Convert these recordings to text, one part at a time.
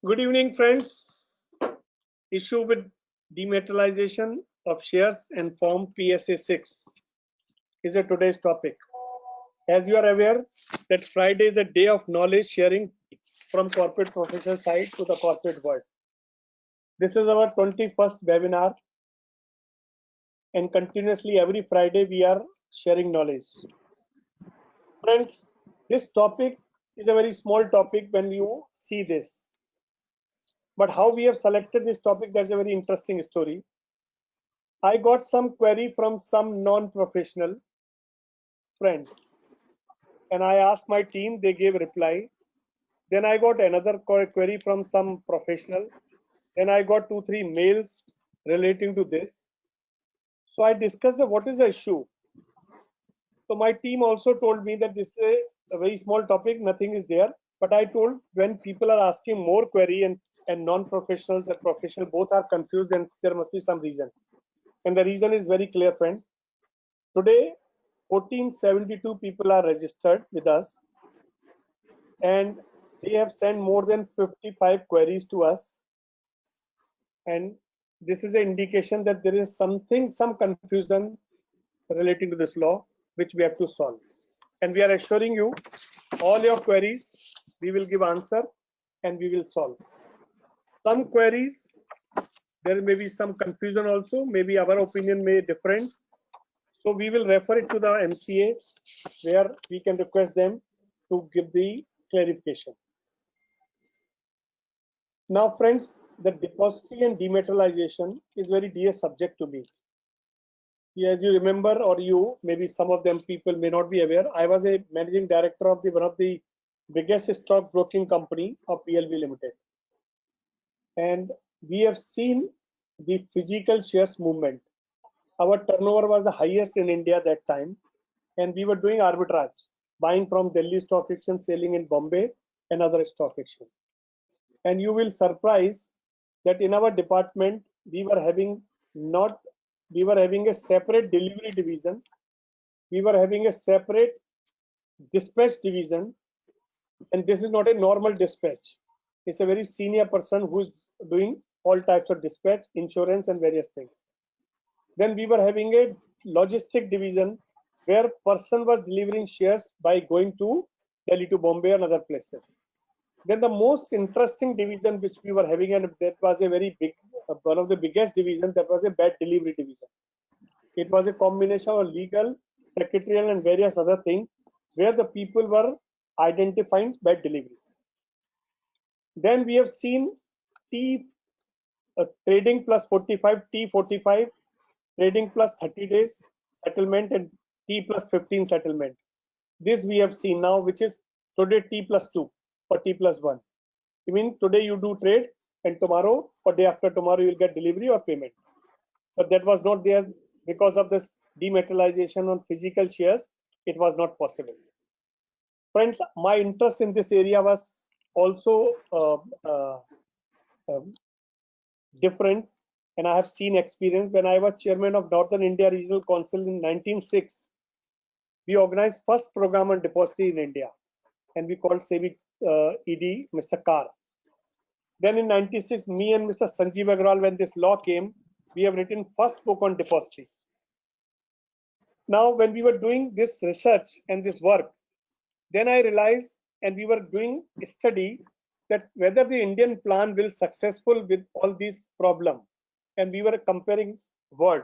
Good evening, friends. Issue with dematerialization of shares and Form PSA 6 is today's topic. As you are aware that Friday is a day of knowledge sharing from corporate professional side to the corporate world. This is our 21st webinar, and continuously every Friday we are sharing knowledge. Friends, this topic is a very small topic when you see this. But how we have selected this topic, that's a very interesting story. I got some query from some non-professional friend, and I asked my team, they gave reply. Then I got another query from some professional. Then I got 2-3 mails relating to this. So I discussed what is the issue. So my team also told me that this is a very small topic, nothing is there. But I told when people are asking more query and non-professionals and professional both are confused, then there must be some reason. And the reason is very clear, friend. Today, 1472 people are registered with us, and they have sent more than 55 queries to us. And this is an indication that there is some confusion relating to this law, which we have to solve. And we are assuring you, all your queries, we will give answer and we will solve. Some queries, there may be some confusion also, maybe our opinion may be different. So we will refer it to the MCA, where we can request them to give the clarification. Now, friends, the depository and dematerialization is very dear subject to me. As you remember, or you maybe some of them people may not be aware, I was a managing director of one of the biggest stock broking company of PLV Limited, and we have seen the physical shares movement. Our turnover was the highest in India that time, and we were doing arbitrage, buying from Delhi Stock Exchange, selling in Bombay and other stock exchange. And you will surprise that in our department we were having a separate delivery division, we were having a separate dispatch division, and this is not a normal dispatch. It's a very senior person who's doing all types of dispatch, insurance and various things. Then we were having a logistic division where person was delivering shares by going to Delhi to Bombay and other places. Then the most interesting division which we were having, and that was a very big, one of the biggest divisions, that was a bad delivery division. It was a combination of legal, secretarial and various other things where the people were identifying bad deliveries. Then we have seen T trading plus 45, T45, trading plus 30 days settlement, and T plus 15 settlement. This we have seen now, which is today T plus 2 or T plus 1. I mean, today you do trade and tomorrow or day after tomorrow you'll get delivery or payment. But that was not there because of this dematerialization on physical shares. It was not possible. Friends, my interest in this area was also different, and I have seen experience. When I was chairman of Northern India Regional Council in 1906, we organized first program on depository in India, and we called SEBI ED Mr. Carr. Then in 96, me and Mr. Sanjeev Agrawal, when this law came, we have written first book on depository. Now, when we were doing this research and this work, then I realized, and we were doing a study, that whether the Indian plan will successful with all these problem, and we were comparing world,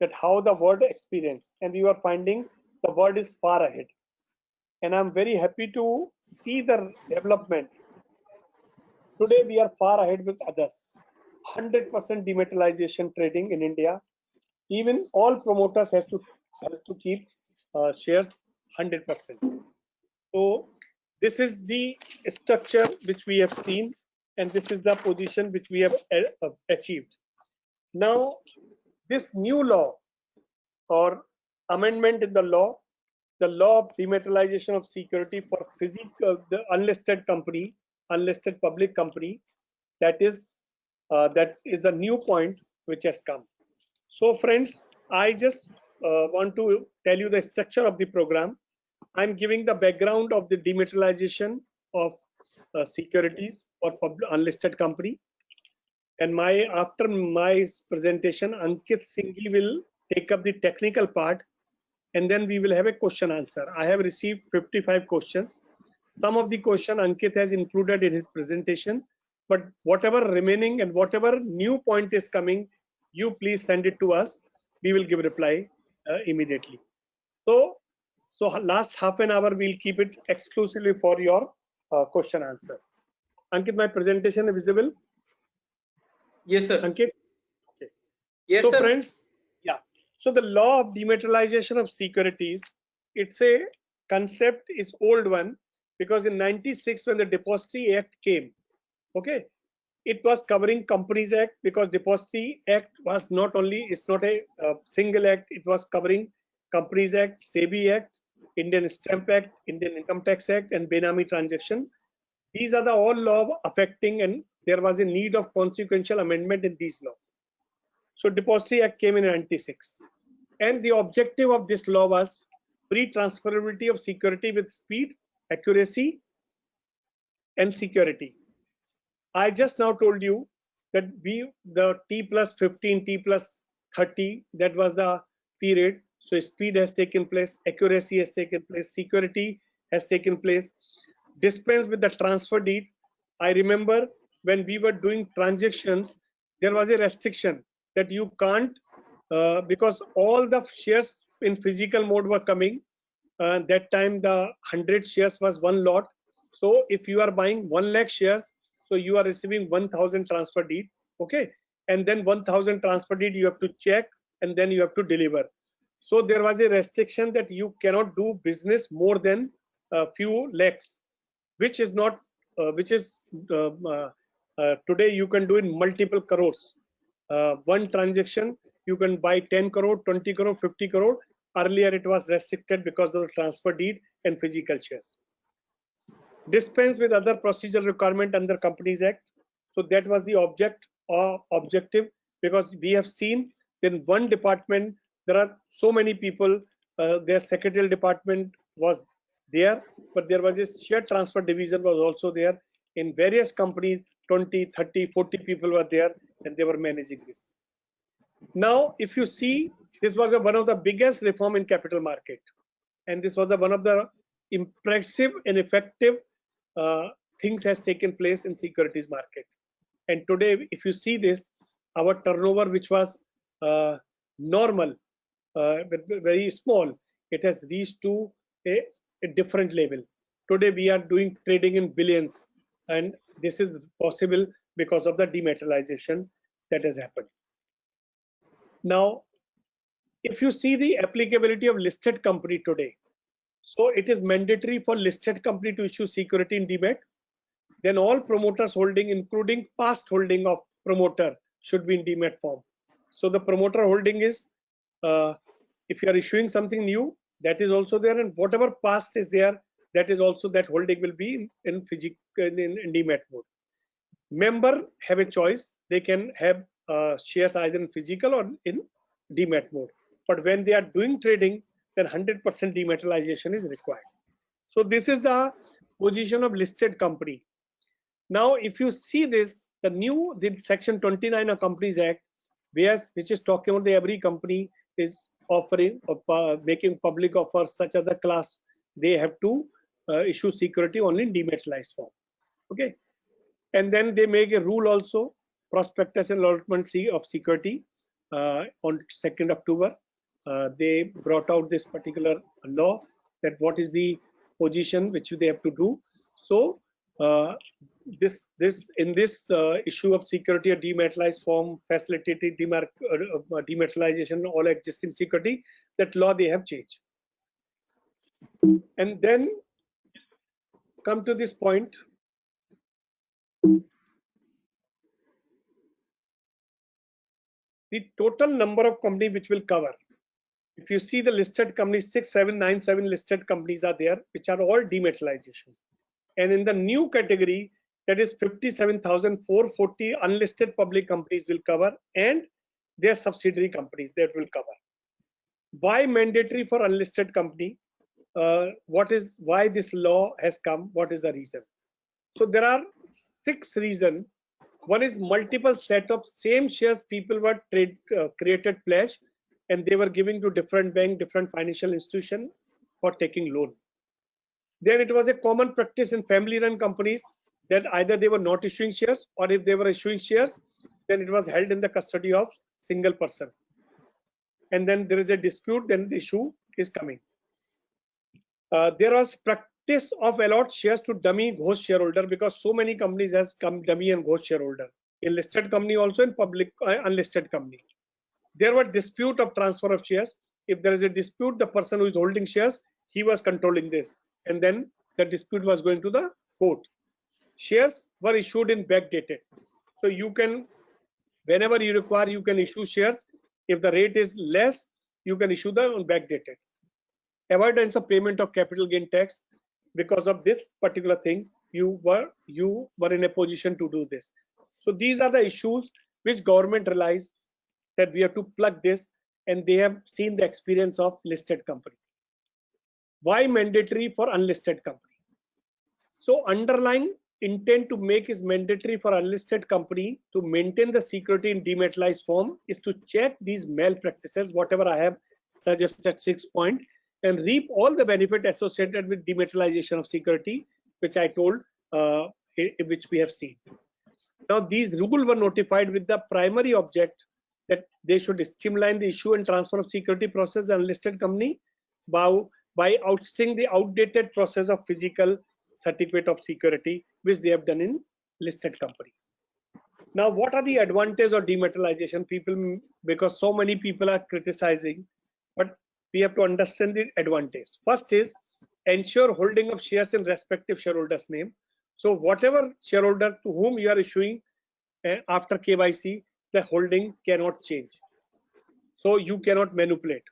that how the world experience, and we were finding the world is far ahead. And I'm very happy to see the development. Today we are far ahead with others. 100% dematerialization trading in India. Even all promoters have to keep shares 100%. So this is the structure which we have seen, and this is the position which we have achieved. Now, this new law or amendment in the law of dematerialization of security for physical, the unlisted company, unlisted public company, that is a new point which has come. So friends, I just want to tell you the structure of the program. I'm giving the background of the dematerialization of securities for unlisted company. And after my presentation, Ankit Singhi will take up the technical part, and then we will have a question answer. I have received 55 questions. Some of the question Ankit has included in his presentation, but whatever remaining and whatever new point is coming, you please send it to us. We will give reply immediately. So last half an hour we'll keep it exclusively for your question answer. Ankit, my presentation is visible? Yes, sir. Ankit? Okay. Yes, so sir. Friends, yeah. So the law of dematerialization of securities, it's a concept, is old one, because in 96 when the Depository Act came, okay, it was covering Companies Act, because Depository Act was not only, it's not a single act, it was covering Companies Act, SEBI Act, Indian Stamp Act, Indian Income Tax Act, and Benami transaction. These are the all law affecting, and there was a need of consequential amendment in these laws. So Depository Act came in 96, and the objective of this law was free transferability of security with speed, accuracy, and security. I just now told you that the T plus 15, T plus 30, that was the period. So speed has taken place, accuracy has taken place, security has taken place. Dispense with the transfer deed. I remember when we were doing transactions, there was a restriction that you can't, because all the shares in physical mode were coming. That time the 100 shares was one lot. So if you are buying 1 lakh shares, so you are receiving 1000 transfer deed, okay, and then 1000 transfer deed you have to check, and then you have to deliver. So there was a restriction that you cannot do business more than a few lakhs, which is not, today you can do in multiple crores. One transaction you can buy 10 crore, 20 crore, 50 crore. Earlier it was restricted because of the transfer deed and physical shares. Dispense with other procedural requirement under Companies Act. So that was the objective, because we have seen in one department there are so many people, their secretarial department was there, but there was a shared transfer division was also there. In various companies, 20, 30, 40 people were there, and they were managing this. Now, if you see, this was one of the biggest reform in capital market, and this was one of the impressive and effective things has taken place in securities market. And today, if you see this, our turnover, which was normal, but very small, it has reached to a different level. Today, we are doing trading in billions, and this is possible because of the dematerialization that has happened. Now, if you see the applicability of listed company today, so it is mandatory for listed company to issue security in demat. Then all promoters holding, including past holding of promoter, should be in demat form. So the promoter holding is, if you are issuing something new, that is also there, and whatever past is there, that is also, that holding will be in demat mode. Member have a choice; they can have shares either in physical or in demat mode. But when they are doing trading, then 100% dematerialization is required. So this is the position of listed company. Now, if you see this, the section 29 of Companies Act, which is talking about every company is offering, making public offer such as the class, they have to issue security only in dematerialized form. Okay, and then they make a rule also, prospectus and allotment of security on 2nd October. They brought out this particular law, that what is the position which they have to do. So this issue of security or dematerialized form, facilitated dematerialization, all existing security, that law they have changed. And then come to this point. The total number of companies which will cover. If you see the listed companies, 6797 listed companies are there, which are all dematerialization. And in the new category, that is 57,440 unlisted public companies will cover, and their subsidiary companies that will cover. Why mandatory for unlisted company? Why this law has come? What is the reason? So there are 6 reasons. One is multiple set of same shares people were created pledge, and they were giving to different bank, different financial institution for taking loan. Then it was a common practice in family-run companies that either they were not issuing shares, or if they were issuing shares, then it was held in the custody of single person. And then there is a dispute, then the issue is coming. There was practice of allot shares to dummy ghost shareholder, because so many companies has come dummy and ghost shareholder. In listed company also, in public unlisted company. There were dispute of transfer of shares. If there is a dispute, the person who is holding shares, he was controlling this, and then the dispute was going to the court. Shares were issued in backdated, so you can, whenever you require, you can issue shares. If the rate is less, you can issue them on backdated. Avoidance of payment of capital gain tax. Because of this particular thing, you were in a position to do this. So these are the issues which government realized that we have to plug this, and they have seen the experience of listed company. Why mandatory for unlisted company? So underlying intent to make is mandatory for unlisted company to maintain the security in dematerialized form is to check these malpractices, whatever I have suggested 6 point, and reap all the benefit associated with dematerialization of security, which I told, which we have seen. Now these rules were notified with the primary object that they should streamline the issue and transfer of security process in the unlisted company by ousting the outdated process of physical certificate of security, which they have done in listed company. Now, what are the advantages of dematerialization? People, because so many people are criticizing, but we have to understand the advantage. First is ensure holding of shares in respective shareholders' name. So whatever shareholder to whom you are issuing after KYC, the holding cannot change. So you cannot manipulate.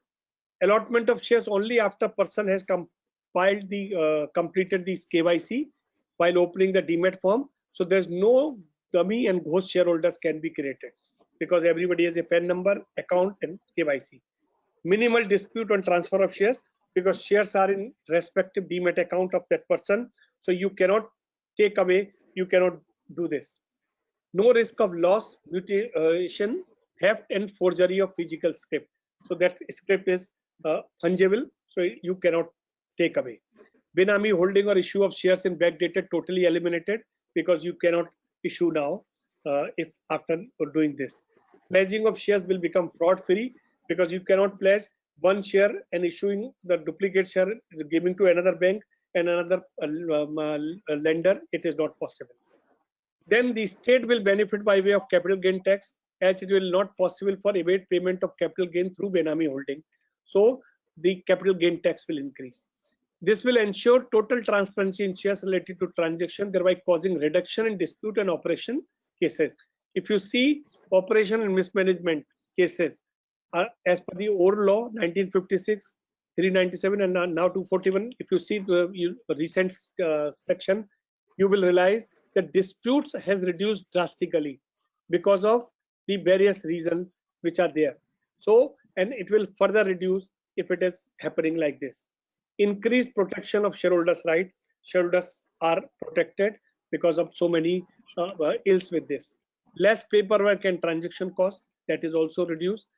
Allotment of shares only after person has compiled the completed this KYC while opening the demat form. So there's no dummy and ghost shareholders can be created, because everybody has a PAN number, account, and KYC. Minimal dispute on transfer of shares, because shares are in respective demat account of that person. So you cannot take away, you cannot do this. No risk of loss, mutilation, theft, and forgery of physical script. So that script is fungible, so you cannot take away. Benami holding or issue of shares in backdated totally eliminated, because you cannot issue now if after doing this. Pledging of shares will become fraud free, because you cannot pledge one share and issuing the duplicate share, giving to another bank and another lender. It is not possible. Then the state will benefit by way of capital gain tax, as it will not possible for evade payment of capital gain through Benami holding. So the capital gain tax will increase. This will ensure total transparency in shares related to transaction, thereby causing reduction in dispute and operation cases. If you see operation and mismanagement cases, as per the old law 1956, 397, and now 241, if you see the recent section, you will realize that disputes has reduced drastically because of the various reasons which are there. So, and it will further reduce if it is happening like this. Increased protection of shareholders' right. Shareholders are protected because of so many ills with this. Less paperwork and transaction cost, that is also reduced.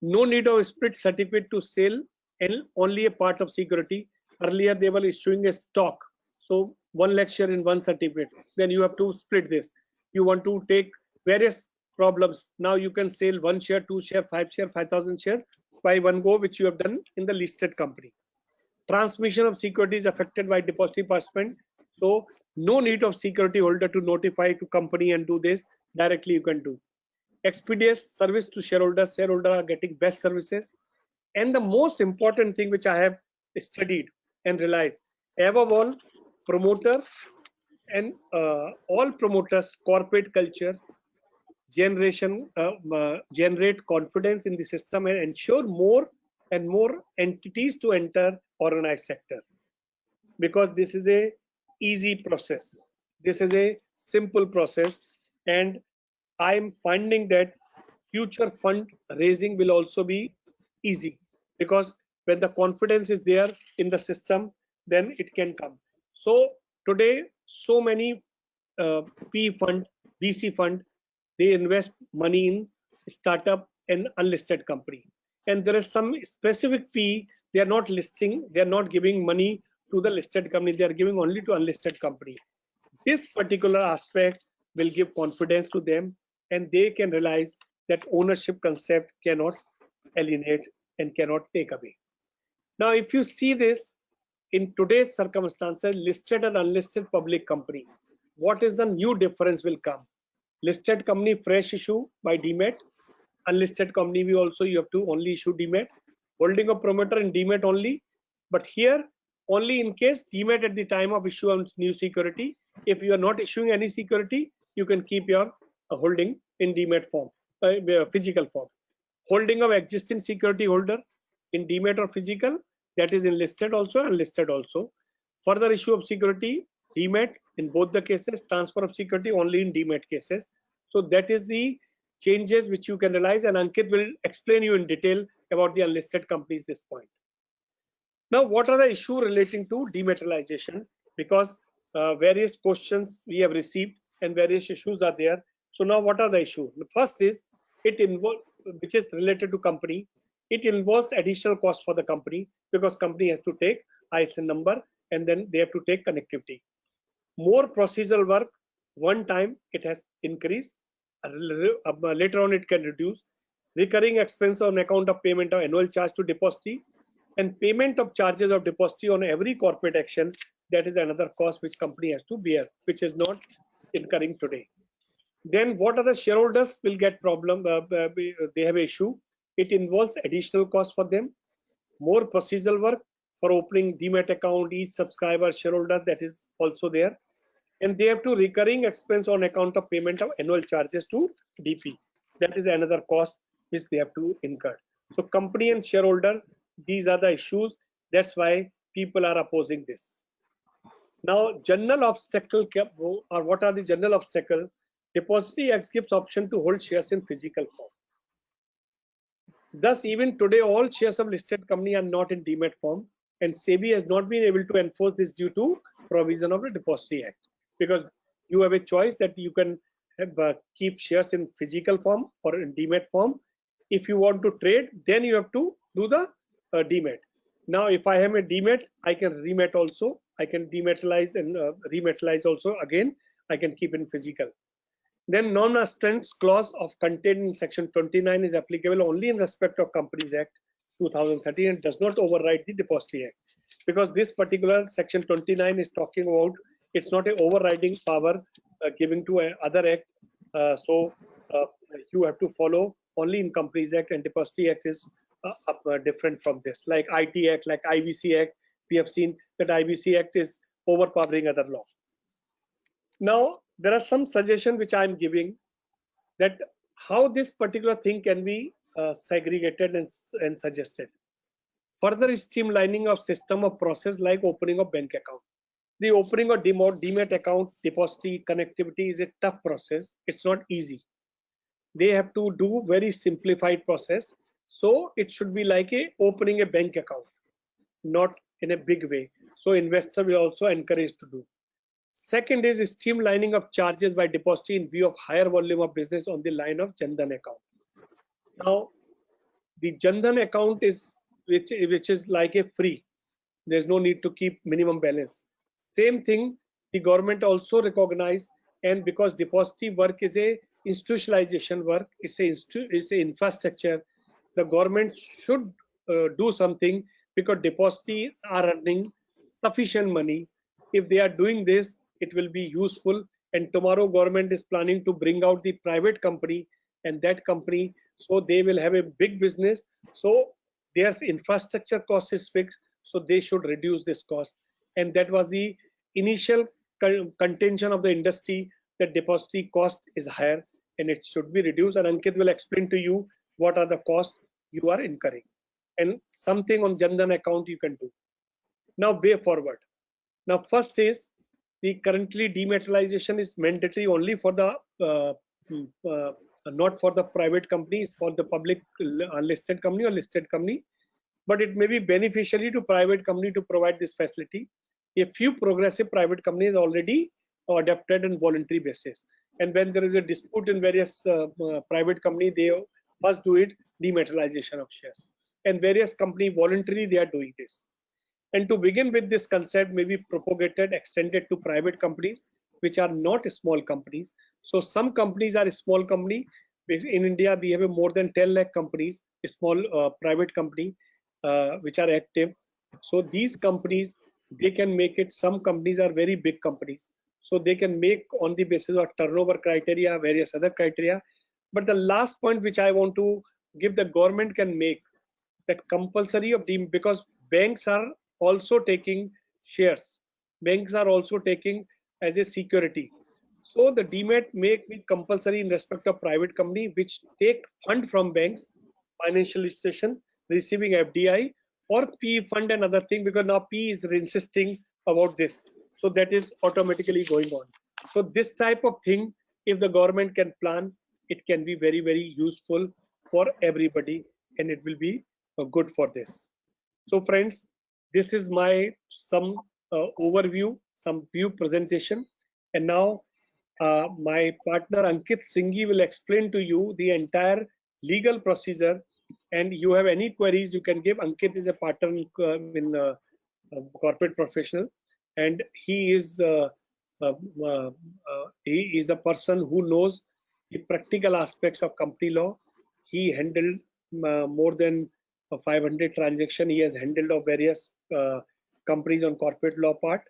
No need of split certificate to sell and only a part of security. Earlier they were issuing a stock, so 1 lakh share in one certificate, then you have to split this. You want to take various problems, now you can sell 1 share, 2 share, 5 share, 5,000 share by one go, which you have done in the listed company. Transmission of securities affected by depository participant, so no need of security holder to notify to company and do this, directly you can do. Expeditious service to shareholders, shareholders are getting best services. And the most important thing which I have studied and realized, above all, promoters and all promoters, corporate culture generate confidence in the system and ensure more and more entities to enter organized sector, because this is a easy process, this is a simple process, and I'm finding that future fund raising will also be easy, because when the confidence is there in the system, then it can come. So today, so many P fund, VC fund, they invest money in startup and unlisted company. And there is some specific fee they are not listing, they are not giving money to the listed company, they are giving only to unlisted company. This particular aspect will give confidence to them, and they can realize that ownership concept cannot alienate and cannot take away. Now, if you see this in today's circumstances, listed and unlisted public company, what is the new difference will come? Listed company, fresh issue by demat. Unlisted company, we also you have to only issue demat. Holding of promoter in demat only. But here, only in case demat at the time of issue of new security. If you are not issuing any security, you can keep your holding in demat form, physical form. Holding of existing security holder in demat or physical, that is in listed also and listed also. Further issue of security, demat in both the cases, transfer of security only in demat cases. So that is the changes which you can realize, and Ankit will explain you in detail about the unlisted companies this point. Now, what are the issues relating to dematerialization? Because various questions we have received and various issues are there. So now what are the issues? The first is it involves, which is related to company. It involves additional cost for the company because company has to take ISIN number and then they have to take connectivity. More procedural work, one time it has increased, later on it can reduce. Recurring expense on account of payment of annual charge to depositee and payment of charges of depositee on every corporate action, that is another cost which company has to bear, which is not incurring today. Then what are the shareholders will get problem, they have issue. It involves additional cost for them, more procedural work for opening demat account, each subscriber shareholder, that is also there. And they have to recurring expense on account of payment of annual charges to DP. That is another cost which they have to incur. So company and shareholder, these are the issues. That's why people are opposing this. Now, general obstacle, or what are the general obstacle? Depository Act gives option to hold shares in physical form. Thus, even today, all shares of listed company are not in demat form, and SEBI has not been able to enforce this due to provision of the Depository Act. Because you have a choice that you can have, keep shares in physical form or in demat form. If you want to trade, then you have to do the demat. Now, if I have a demat, I can remat also. I can dematerialize and rematerialize also. Again, I can keep in physical. Then non-occurrence clause of contained in section 29 is applicable only in respect of Companies Act 2013 and does not override the Depository Act, because this particular section 29 is talking about, it's not an overriding power giving to another act. So you have to follow only in Companies Act, and Depository Act is different from this. Like IT Act, like IBC Act, we have seen that IBC Act is overpowering other law. Now, there are some suggestions which I am giving that how this particular thing can be segregated and suggested. Further streamlining of system of process like opening of bank account. The opening of demat account, depository connectivity is a tough process. It's not easy. They have to do very simplified process. So it should be like opening a bank account, not in a big way. So investor will also encourage to do. Second is streamlining of charges by depository in view of higher volume of business on the line of Jan Dhan account. Now, the Jan Dhan account is which is like a free. There's no need to keep minimum balance. Same thing, the government also recognize, and because depository work is a institutionalization work, it's a infrastructure. The government should do something because depositories are earning sufficient money. If they are doing this, it will be useful. And tomorrow government is planning to bring out the private company, and that company, so they will have a big business. So their infrastructure cost is fixed, so they should reduce this cost. And that was the initial contention of the industry, that depository cost is higher and it should be reduced. And Ankit will explain to you what are the costs you are incurring, and something on Jan Dhan account you can do. Now, way forward. Now, first is the currently dematerialization is mandatory only for the not for the private companies, for the public unlisted company or listed company, but it may be beneficially to private company to provide this facility. A few progressive private companies already adapted on voluntary basis. And when there is a dispute in various private company, they must do it dematerialization of shares. And various company voluntarily they are doing this. And to begin with, this concept may be propagated, extended to private companies, which are not small companies. So some companies are a small company. In India, we have more than 10 lakh companies, small private company, which are active. So these companies, they can make it. Some companies are very big companies. So they can make on the basis of turnover criteria, various other criteria. But the last point which I want to give, the government can make that compulsory of because banks are also taking shares. Banks are also taking as a security. So the demat make it compulsory in respect of private company which take fund from banks, financial institution receiving FDI or P fund and other thing, because now P is insisting about this. So that is automatically going on. So this type of thing, if the government can plan, it can be very, very useful for everybody, and it will be good for this. So friends, this is my some overview, some view presentation. And now my partner Ankit Singhi will explain to you the entire legal procedure. And you have any queries, you can give. Ankit is a partner in corporate professional, and he is a person who knows the practical aspects of company law. He handled more than 500 transactions. He has handled of various companies on corporate law part,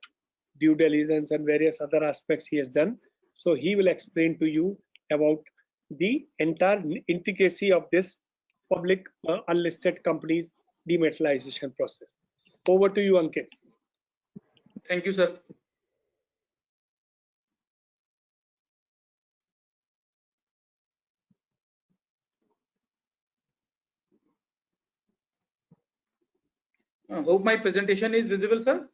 due diligence and various other aspects he has done. So he will explain to you about the entire intricacy of this public unlisted companies dematerialization process. Over to you, Ankit. Thank you, sir. Hope my presentation is visible, sir.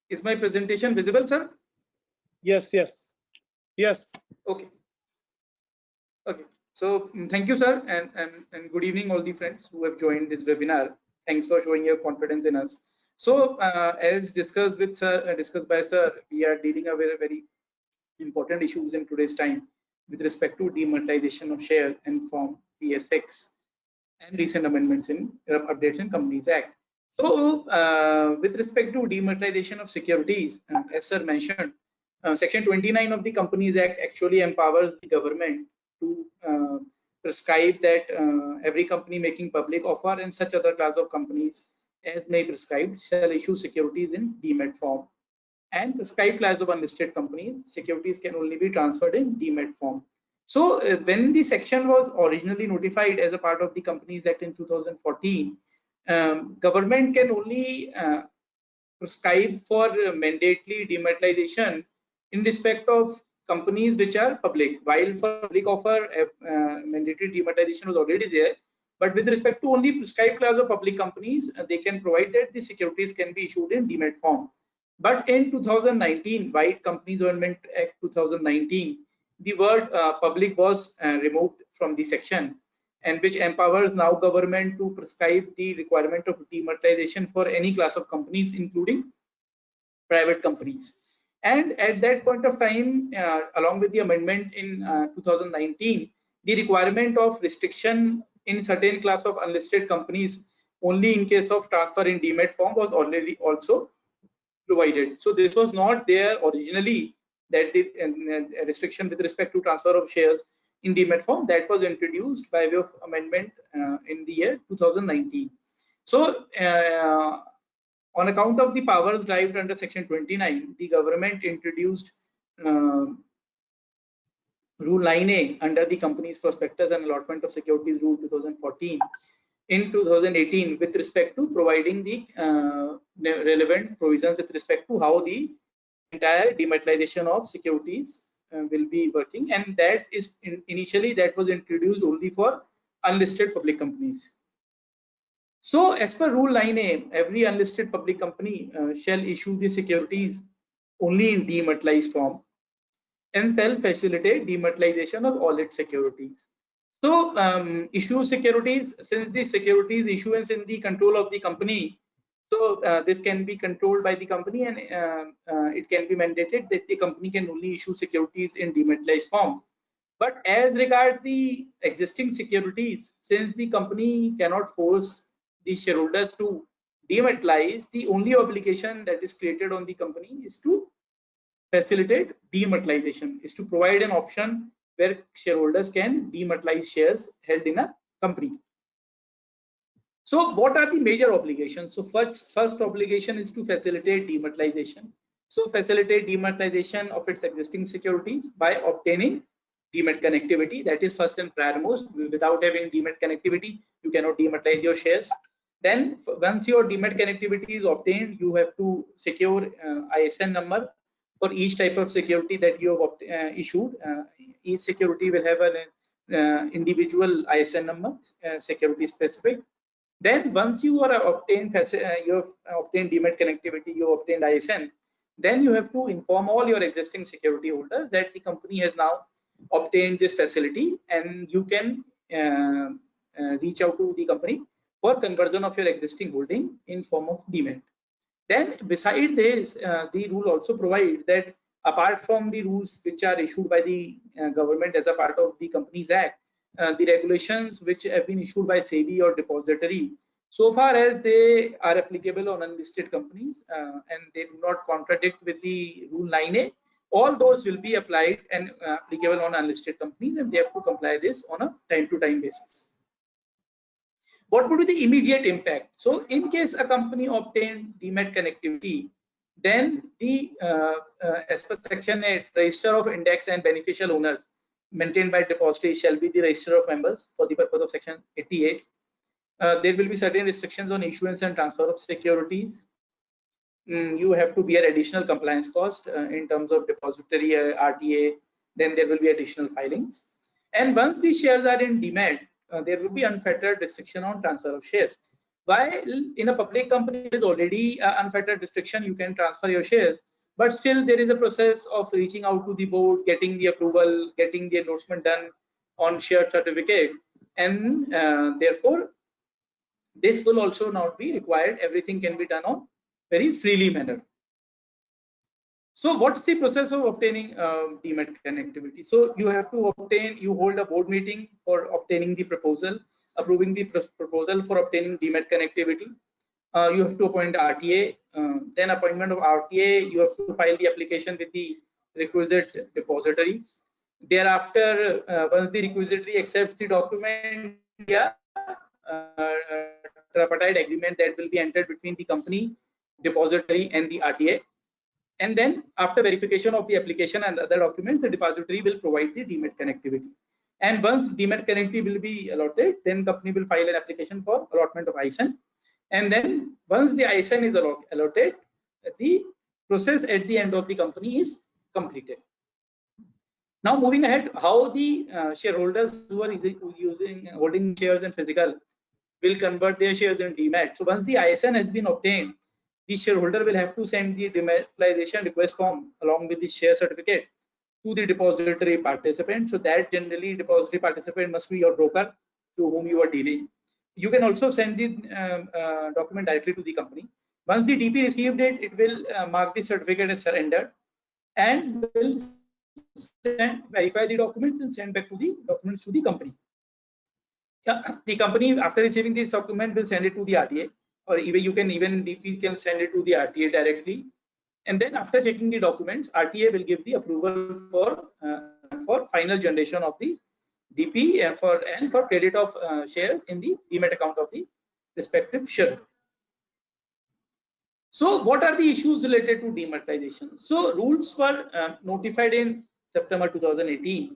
Is my presentation visible, sir? Yes, yes, yes. Okay. Okay. So thank you, sir, and good evening, all the friends who have joined this webinar. Thanks for showing your confidence in us. So as discussed by sir, we are dealing with very important issues in today's time with respect to demonetization of share and Form PSX and recent amendments in updates in Companies Act. So with respect to demonetization of securities, as sir mentioned, Section 29 of the Companies Act actually empowers the government to prescribe that every company making public offer and such other class of companies as may prescribed shall issue securities in demat form. And prescribed class of unlisted companies, securities can only be transferred in demat form. So when the section was originally notified as a part of the Companies Act in 2014, government can only prescribe for mandatory dematerialization in respect of companies which are public, while for public offer mandatory dematerialization was already there. But with respect to only prescribed class of public companies, they can provide that the securities can be issued in demat form. But in 2019, by Companies Amendment Act 2019, the word public was removed from the section, and which empowers now government to prescribe the requirement of dematerialization for any class of companies, including private companies. And at that point of time, along with the amendment in 2019, the requirement of restriction in certain class of unlisted companies only in case of transfer in demat form was already also provided. So this was not there originally, that the restriction with respect to transfer of shares in demat form, that was introduced by way of amendment in the year 2019. So on account of the powers derived under Section 29, the government introduced Rule 9A under the Companies Prospectus and Allotment of Securities Rule 2014 in 2018 with respect to providing the relevant provisions with respect to how the entire dematerialization of securities will be working, and that is initially that was introduced only for unlisted public companies. So as per Rule 9A, every unlisted public company shall issue the securities only in dematerialized form and shall facilitate dematerialization of all its securities. So issue securities, since the securities issuance in the control of the company, So this can be controlled by the company, and it can be mandated that the company can only issue securities in dematerialized form. But as regard the existing securities, since the company cannot force the shareholders to dematerialize, the only obligation that is created on the company is to facilitate dematerialization, is to provide an option where shareholders can dematerialize shares held in a company. So what are the major obligations? So first obligation is to facilitate dematerialization. So facilitate dematerialization of its existing securities by obtaining demat connectivity. That is first and foremost. Without having demat connectivity, you cannot dematerialize your shares. Then once your demat connectivity is obtained, you have to secure ISN number for each type of security that you have issued. Each security will have an individual ISN number, security specific. Then once you are obtained demat connectivity, you obtained ISN, then you have to inform all your existing security holders that the company has now obtained this facility, and you can reach out to the company for conversion of your existing holding in form of demat. Then beside this, the rule also provides that apart from the rules which are issued by the government as a part of the Companies Act, the regulations which have been issued by SEBI or depository, so far as they are applicable on unlisted companies and they do not contradict with the rule 9A, all those will be applied and applicable on unlisted companies, and they have to comply this on a time-to-time basis. What would be the immediate impact? So in case a company obtained demat connectivity, then the as per section 8, register of index and beneficial owners maintained by depository shall be the register of members for the purpose of section 88. There will be certain restrictions on issuance and transfer of securities. You have to bear additional compliance cost in terms of depository RTA. Then there will be additional filings. And once the shares are in demat, there will be unfettered restriction on transfer of shares. While in a public company there is already unfettered restriction, you can transfer your shares, but still there is a process of reaching out to the board, getting the approval, getting the endorsement done on share certificate, and therefore this will also not be required. Everything can be done on very freely manner. So what's the process of obtaining demat connectivity? So you have to hold a board meeting for obtaining the proposal, approving the proposal for obtaining demat connectivity. You have to appoint RTA. Then appointment of RTA, you have to file the application with the requisite depository. Thereafter, once the requisitory accepts the document, tripartite agreement that will be entered between the company, depository, and the RTA. And then after verification of the application and other documents, the depository will provide the demat connectivity. And once demat connectivity will be allotted, then company will file an application for allotment of ISN. And then once the ISN is allotted, the process at the end of the company is completed. Now moving ahead, how the shareholders who are holding shares in physical will convert their shares in demat. So once the ISN has been obtained, the shareholder will have to send the dematerialization request form along with the share certificate to the depository participant. So that generally depository participant must be your broker to whom you are dealing. You can also send the document directly to the company. Once the DP received it, it will mark the certificate as surrendered and will verify the documents and send back to the documents to the company. The company, after receiving this document, will send it to the RTA, or even DP can send it to the RTA directly. And then after checking the documents, RTA will give the approval for final generation of the DP and for credit of shares in the demat account of the respective shareholder. So what are the issues related to dematerialization? So rules were notified in September 2018.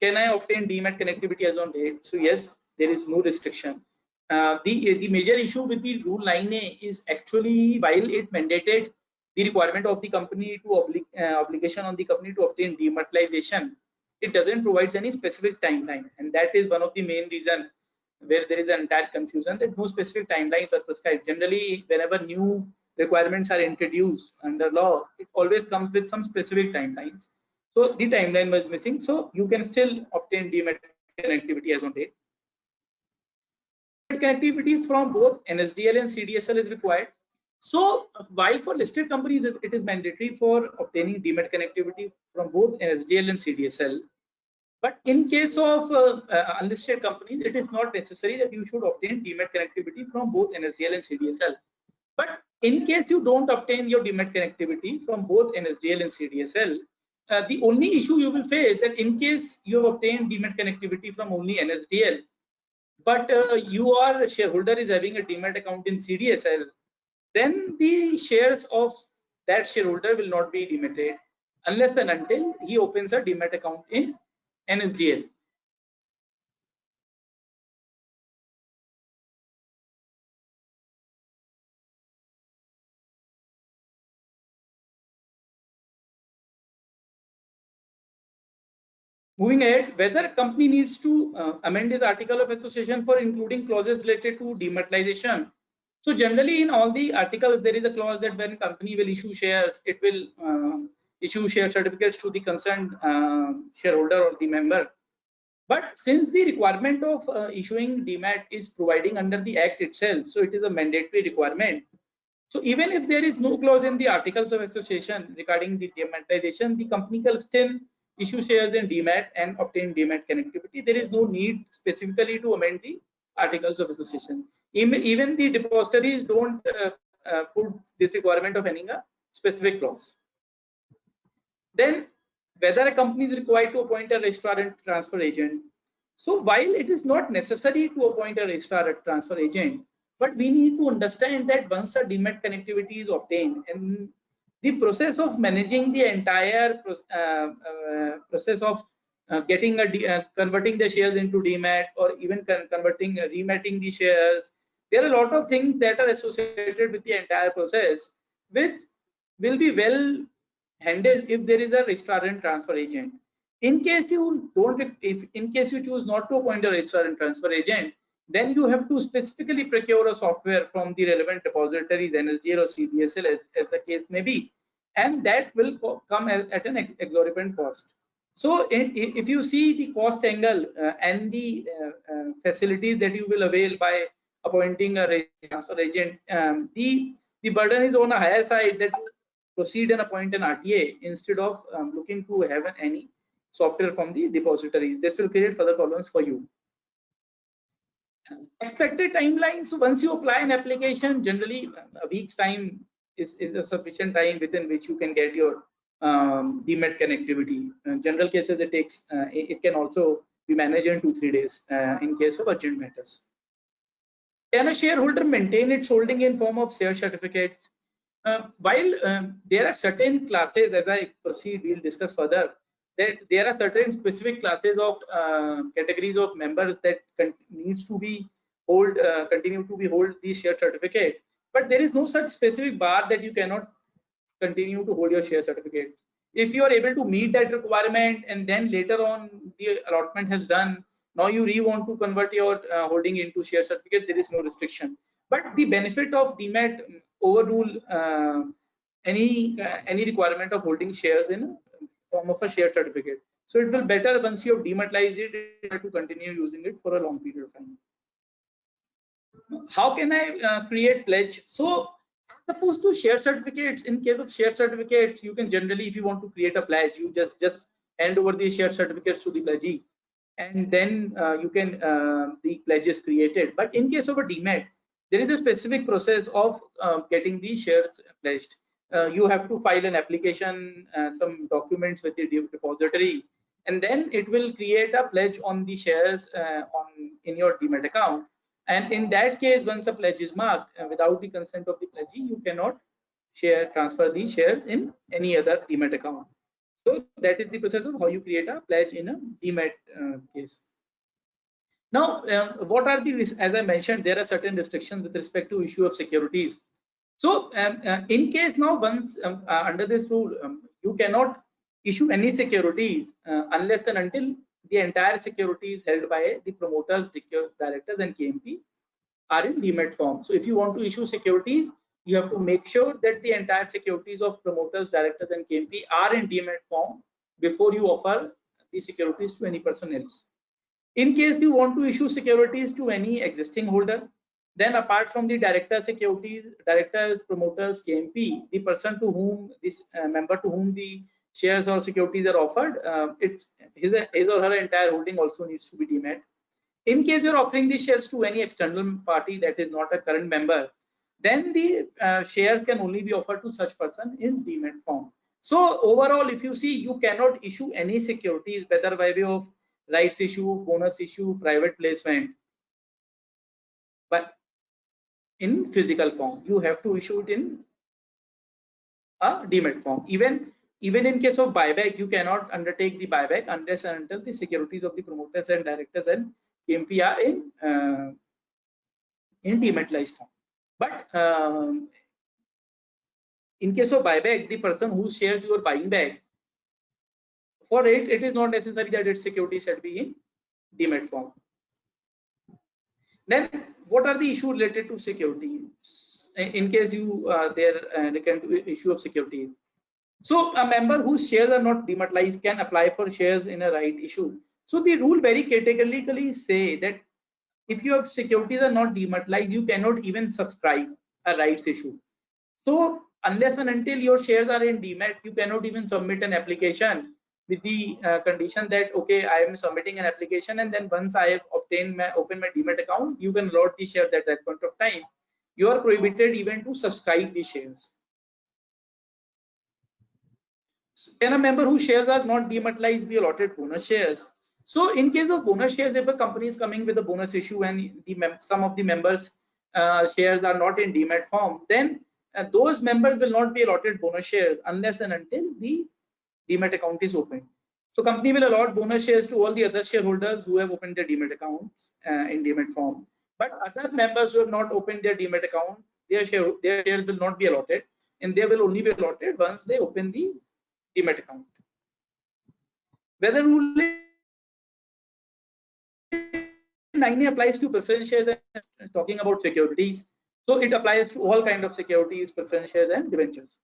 Can I obtain demat connectivity as on date? So yes, there is no restriction. The major issue with the rule 9A is actually while it mandated the requirement of the company to obligation on the company to obtain dematerialization, it doesn't provide any specific timeline, and that is one of the main reasons where there is an entire confusion that no specific timelines are prescribed. Generally, whenever new requirements are introduced under law, it always comes with some specific timelines. So the timeline was missing. So you can still obtain demat connectivity as on date. Connectivity from both NSDL and CDSL is required. So while for listed companies it is mandatory for obtaining DMAT connectivity from both NSDL and CDSL, but in case of unlisted companies, it is not necessary that you should obtain DMAT connectivity from both NSDL and CDSL. But in case you don't obtain your DMAT connectivity from both NSDL and CDSL, the only issue you will face that in case you have obtained DMAT connectivity from only NSDL, but your shareholder is having a DMAT account in CDSL, then the shares of that shareholder will not be dematted unless and until he opens a DMAT account in NSDL. Moving ahead, whether a company needs to amend his article of association for including clauses related to dematerialization. So generally in all the articles, there is a clause that when company will issue shares, it will issue share certificates to the concerned shareholder or the member. But since the requirement of issuing DMAT is providing under the Act itself, so it is a mandatory requirement. So even if there is no clause in the articles of association regarding the dematerialization, the company can still issue shares in DMAT and obtain DMAT connectivity. There is no need specifically to amend the articles of association. Even the depositories don't put this requirement of any specific clause. Then whether a company is required to appoint a registrar and transfer agent. So while it is not necessary to appoint a registrar or transfer agent, but we need to understand that once a DMAT connectivity is obtained, and the process of managing the entire process of converting the shares into DMAT or even converting rematting the shares, there are a lot of things that are associated with the entire process, which will be well handled if there is a registrar and transfer agent. In case you don't, if in case you choose not to appoint a registrar and transfer agent, then you have to specifically procure a software from the relevant repositories, NSDL or CDSL, as the case may be, and that will come at an exorbitant cost. So if you see the cost angle and the facilities that you will avail by appointing a transfer agent, the burden is on a higher side that proceed and appoint an RTA instead of looking to have any software from the depositories. This will create further problems for you. Expected timelines. So once you apply an application, generally a week's time is a sufficient time within which you can get your DMAT connectivity. In general cases, it takes it can also be managed in 2-3 days in case of urgent matters. Can a shareholder maintain its holding in form of share certificates? While there are certain classes, as I proceed, we'll discuss further, that there are certain specific classes of categories of members that needs to be continue to be hold the share certificate, but there is no such specific bar that you cannot continue to hold your share certificate. If you are able to meet that requirement and then later on the allotment has done, now you want to convert your holding into share certificate, there is no restriction. But the benefit of DMAT overrule any requirement of holding shares in form of a share certificate. So it will better once you have dematerialized it to continue using it for a long period of time. How can I create pledge? So as opposed to share certificates, in case of share certificates, you can generally, if you want to create a pledge, you just hand over the share certificates to the pledgee, and then you can the pledge is created. But in case of a DMAT, there is a specific process of getting the shares pledged. You have to file an application, some documents with the depository, and then it will create a pledge on the shares in your DMAT account. And in that case, once a pledge is marked, without the consent of the pledgee, you cannot transfer the shares in any other DMAT account. So that is the process of how you create a pledge in a DMAT case. Now, what are the, as I mentioned, there are certain restrictions with respect to issue of securities. So in case now, once under this rule, you cannot issue any securities unless and until the entire securities held by the promoters, directors, and KMP are in DMAT form. So if you want to issue securities, you have to make sure that the entire securities of promoters, directors, and KMP are in DMAT form before you offer the securities to any person else. In case you want to issue securities to any existing holder, Then apart from the director securities, directors, promoters, KMP, the person to whom this member to whom the shares or securities are offered, his or her entire holding also needs to be demat. In case you're offering the shares to any external party that is not a current member, then the shares can only be offered to such person in demat form. So overall, if you see, you cannot issue any securities, whether by way of rights issue, bonus issue, private placement, but in physical form. You have to issue it in a demat form. Even in case of buyback, you cannot undertake the buyback unless and until the securities of the promoters and directors and KMP are in dematerialized form. But in case of buyback, the person whose shares you are buying back, for it is not necessary that its security should be in demat form. Then what are the issues related to security? In case you they can do issue of securities. So a member whose shares are not dematerialized can apply for shares in a right issue. So the rule very categorically say that if your securities are not dematerialized, you cannot even subscribe a rights issue. So unless and until your shares are in demat, you cannot even submit an application with the condition that okay, I am submitting an application, and then once I have opened my demat account, you can load the shares at that point of time. You are prohibited even to subscribe the shares. Can a member whose shares are not dematerialized be allotted bonus shares? So in case of bonus shares, if a company is coming with a bonus issue and some of the members shares are not in demat form, then those members will not be allotted bonus shares unless and until the demat account is opened. So company will allot bonus shares to all the other shareholders who have opened their demat accounts in demat form. But other members who have not opened their demat account, their shares will not be allotted, and they will only be allotted once they open the demat account. Whether rule 9 applies to preference shares and talking about securities, so it applies to all kinds of securities, preference shares and debentures.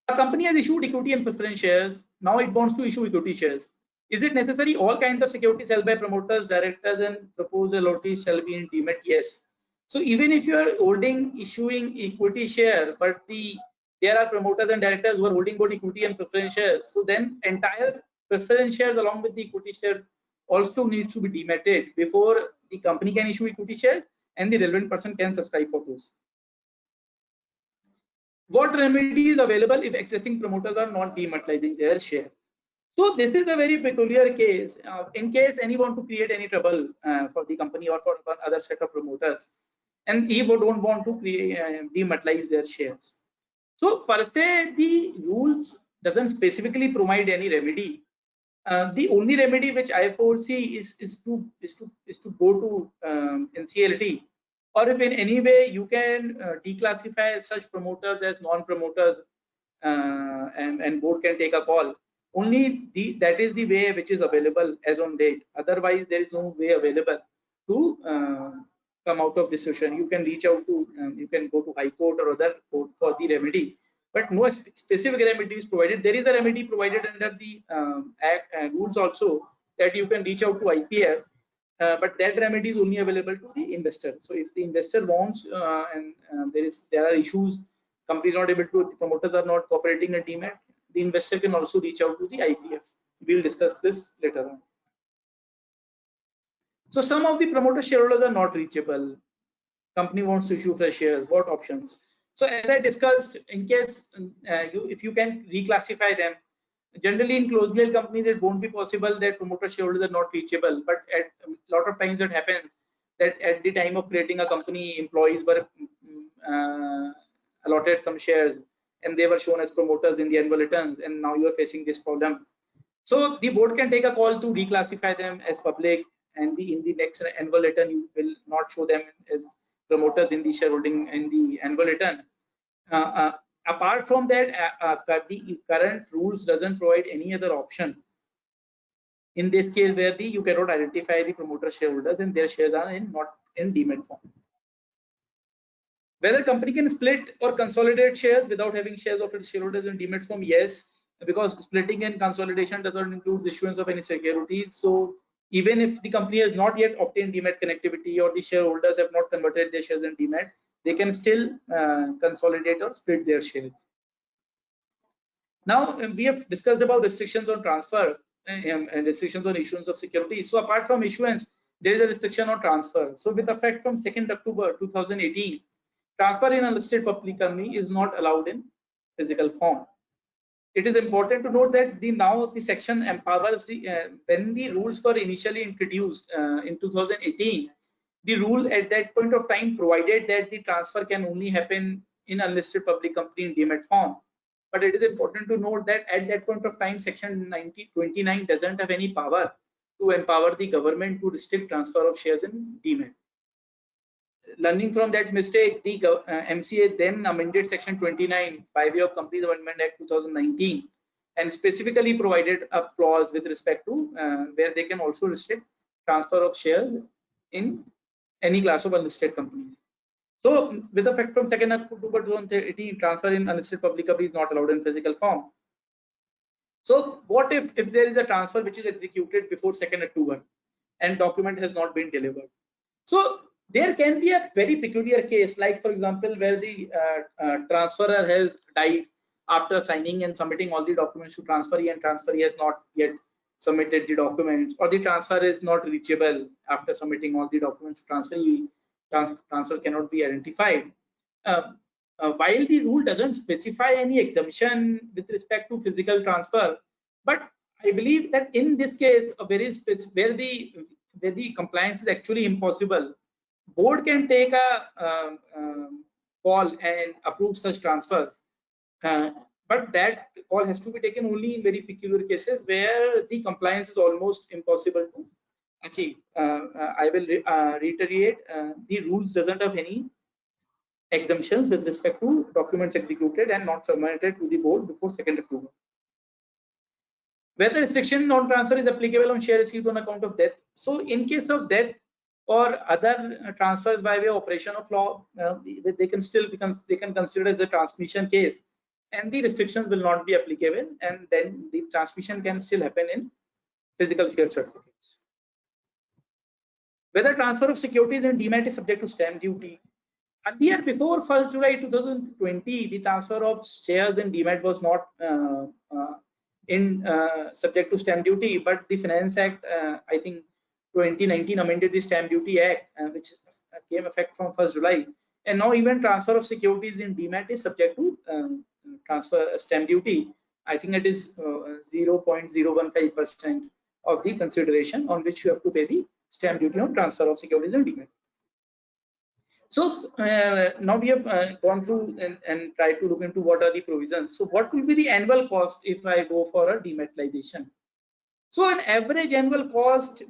A company has issued equity and preference shares. Now it wants to issue equity shares. Is it necessary all kinds of securities held by promoters, directors and proposed allottees shall be in demat? Yes. So even if you are issuing equity share, but there are promoters and directors who are holding both equity and preference shares, so then entire preference shares along with the equity shares also needs to be dematted before the company can issue equity share and the relevant person can subscribe for those. What remedy is available if existing promoters are not dematerializing their shares? So this is a very peculiar case. In case anyone to create any trouble for the company or for one other set of promoters, and he don't want to dematerialize their shares. So per se, the rules doesn't specifically provide any remedy. The only remedy which I foresee is to go to NCLT, or if in any way you can declassify such promoters as non-promoters, and board can take a call. Only that is the way which is available as on date. Otherwise, there is no way available to come out of this situation. You can reach out to, you can go to High Court or other court for the remedy, but no specific remedy is provided. There is a remedy provided under the Act rules also, that you can reach out to IPF, but that remedy is only available to the investor. So if the investor wants and there are issues, company is not able to, promoters are not cooperating in demat, the investor can also reach out to the IPF. We will discuss this later on. So some of the promoter shareholders are not reachable. Company wants to issue fresh shares. What options? So as I discussed, in case if you can reclassify them, generally in closely held companies it won't be possible that promoter shareholders are not reachable. But at a lot of times it happens that at the time of creating a company, employees were allotted some shares and they were shown as promoters in the annual returns, and now you are facing this problem. So the board can take a call to reclassify them as public, and in the next annual return you will not show them as promoters in the shareholding in the annual return. Apart from that, the current rules doesn't provide any other option in this case where you cannot identify the promoter shareholders and their shares are not in demat form. Whether company can split or consolidate shares without having shares of its shareholders in demat form? Yes, because splitting and consolidation does not include the issuance of any securities. So even if the company has not yet obtained Demat connectivity or the shareholders have not converted their shares in Demat, they can still consolidate or split their shares. Now we have discussed about restrictions on transfer and restrictions on issuance of securities. So apart from issuance, there is a restriction on transfer. So with effect from 2nd October 2018, transfer in unlisted public company is not allowed in physical form. It is important to note that now the section empowers when the rules were initially introduced in 2018, the rule at that point of time provided that the transfer can only happen in unlisted public company in Demat form. But it is important to note that at that point of time, section 29 doesn't have any power to empower the government to restrict transfer of shares in Demat. Learning from that mistake, the MCA then amended section 29 by way of Companies Amendment Act 2019 and specifically provided a clause with respect to where they can also restrict transfer of shares in any class of unlisted companies. So with effect from 2nd October 2018, transfer in unlisted public company is not allowed in physical form. So what if there is a transfer which is executed before 2nd October and document has not been delivered? So there can be a very peculiar case, like for example, where the transferor has died after signing and submitting all the documents to transferee, and transferee has not yet submitted the documents, or the transfer is not reachable after submitting all the documents to transferee. Transfer cannot be identified. While the rule doesn't specify any exemption with respect to physical transfer, but I believe that in this case, where the compliance is actually impossible, board can take a call and approve such transfers. But that call has to be taken only in very peculiar cases where the compliance is almost impossible to achieve. I will reiterate, the rules doesn't have any exemptions with respect to documents executed and not submitted to the board before 2nd October. Whether restriction on transfer is applicable on share received on account of death. So in case of death or other transfers by way of operation of law, they can consider as a transmission case, and the restrictions will not be applicable, and then the transmission can still happen in physical share certificates. Whether transfer of securities in Demat is subject to stamp duty. Earlier, before 1st July 2020, the transfer of shares in Demat was not subject to stamp duty, but the Finance Act, I think 2019, amended the Stamp Duty Act, which came effect from 1st July, and now even transfer of securities in Demat is subject to transfer stamp duty. I think it is 0.015% of the consideration on which you have to pay the stamp duty on transfer of securities in Demat. So now we have gone through and tried to look into what are the provisions. So what will be the annual cost if I go for a dematerialization? So an average annual cost,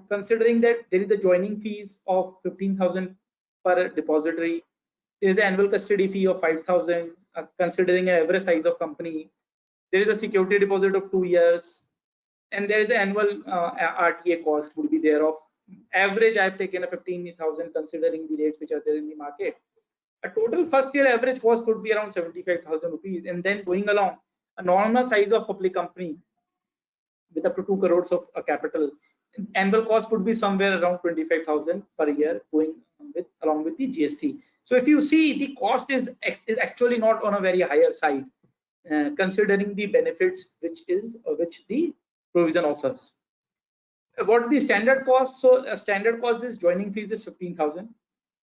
considering that there is the joining fees of 15,000 per depository, there is the annual custody fee of 5,000, considering an average size of company, there is a security deposit of 2 years, and there is the annual RTA cost would be there of average. I have taken a 15,000 considering the rates which are there in the market. A total first year average cost would be around 75,000 rupees, and then going along, a normal size of public company with up to 2 crores of capital, annual cost would be somewhere around 25,000 per year, going along with the GST. So if you see, the cost is actually not on a very higher side, considering the benefits which the provision offers. What is the standard cost? So a standard cost is joining fees is 15,000.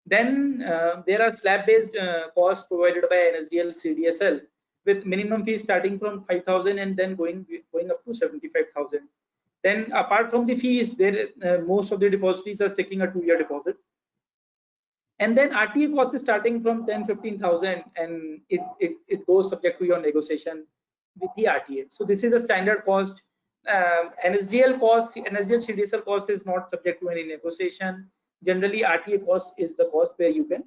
Then there are slab-based costs provided by NSDL CDSL, with minimum fees starting from 5,000 and then going up to 75,000. Then apart from the fees, most of the depositories are taking a 2-year deposit. And then RTA cost is starting from 10-15,000, and it goes subject to your negotiation with the RTA. So this is the standard cost. NSDL CDSL cost is not subject to any negotiation. Generally, RTA cost is the cost where you can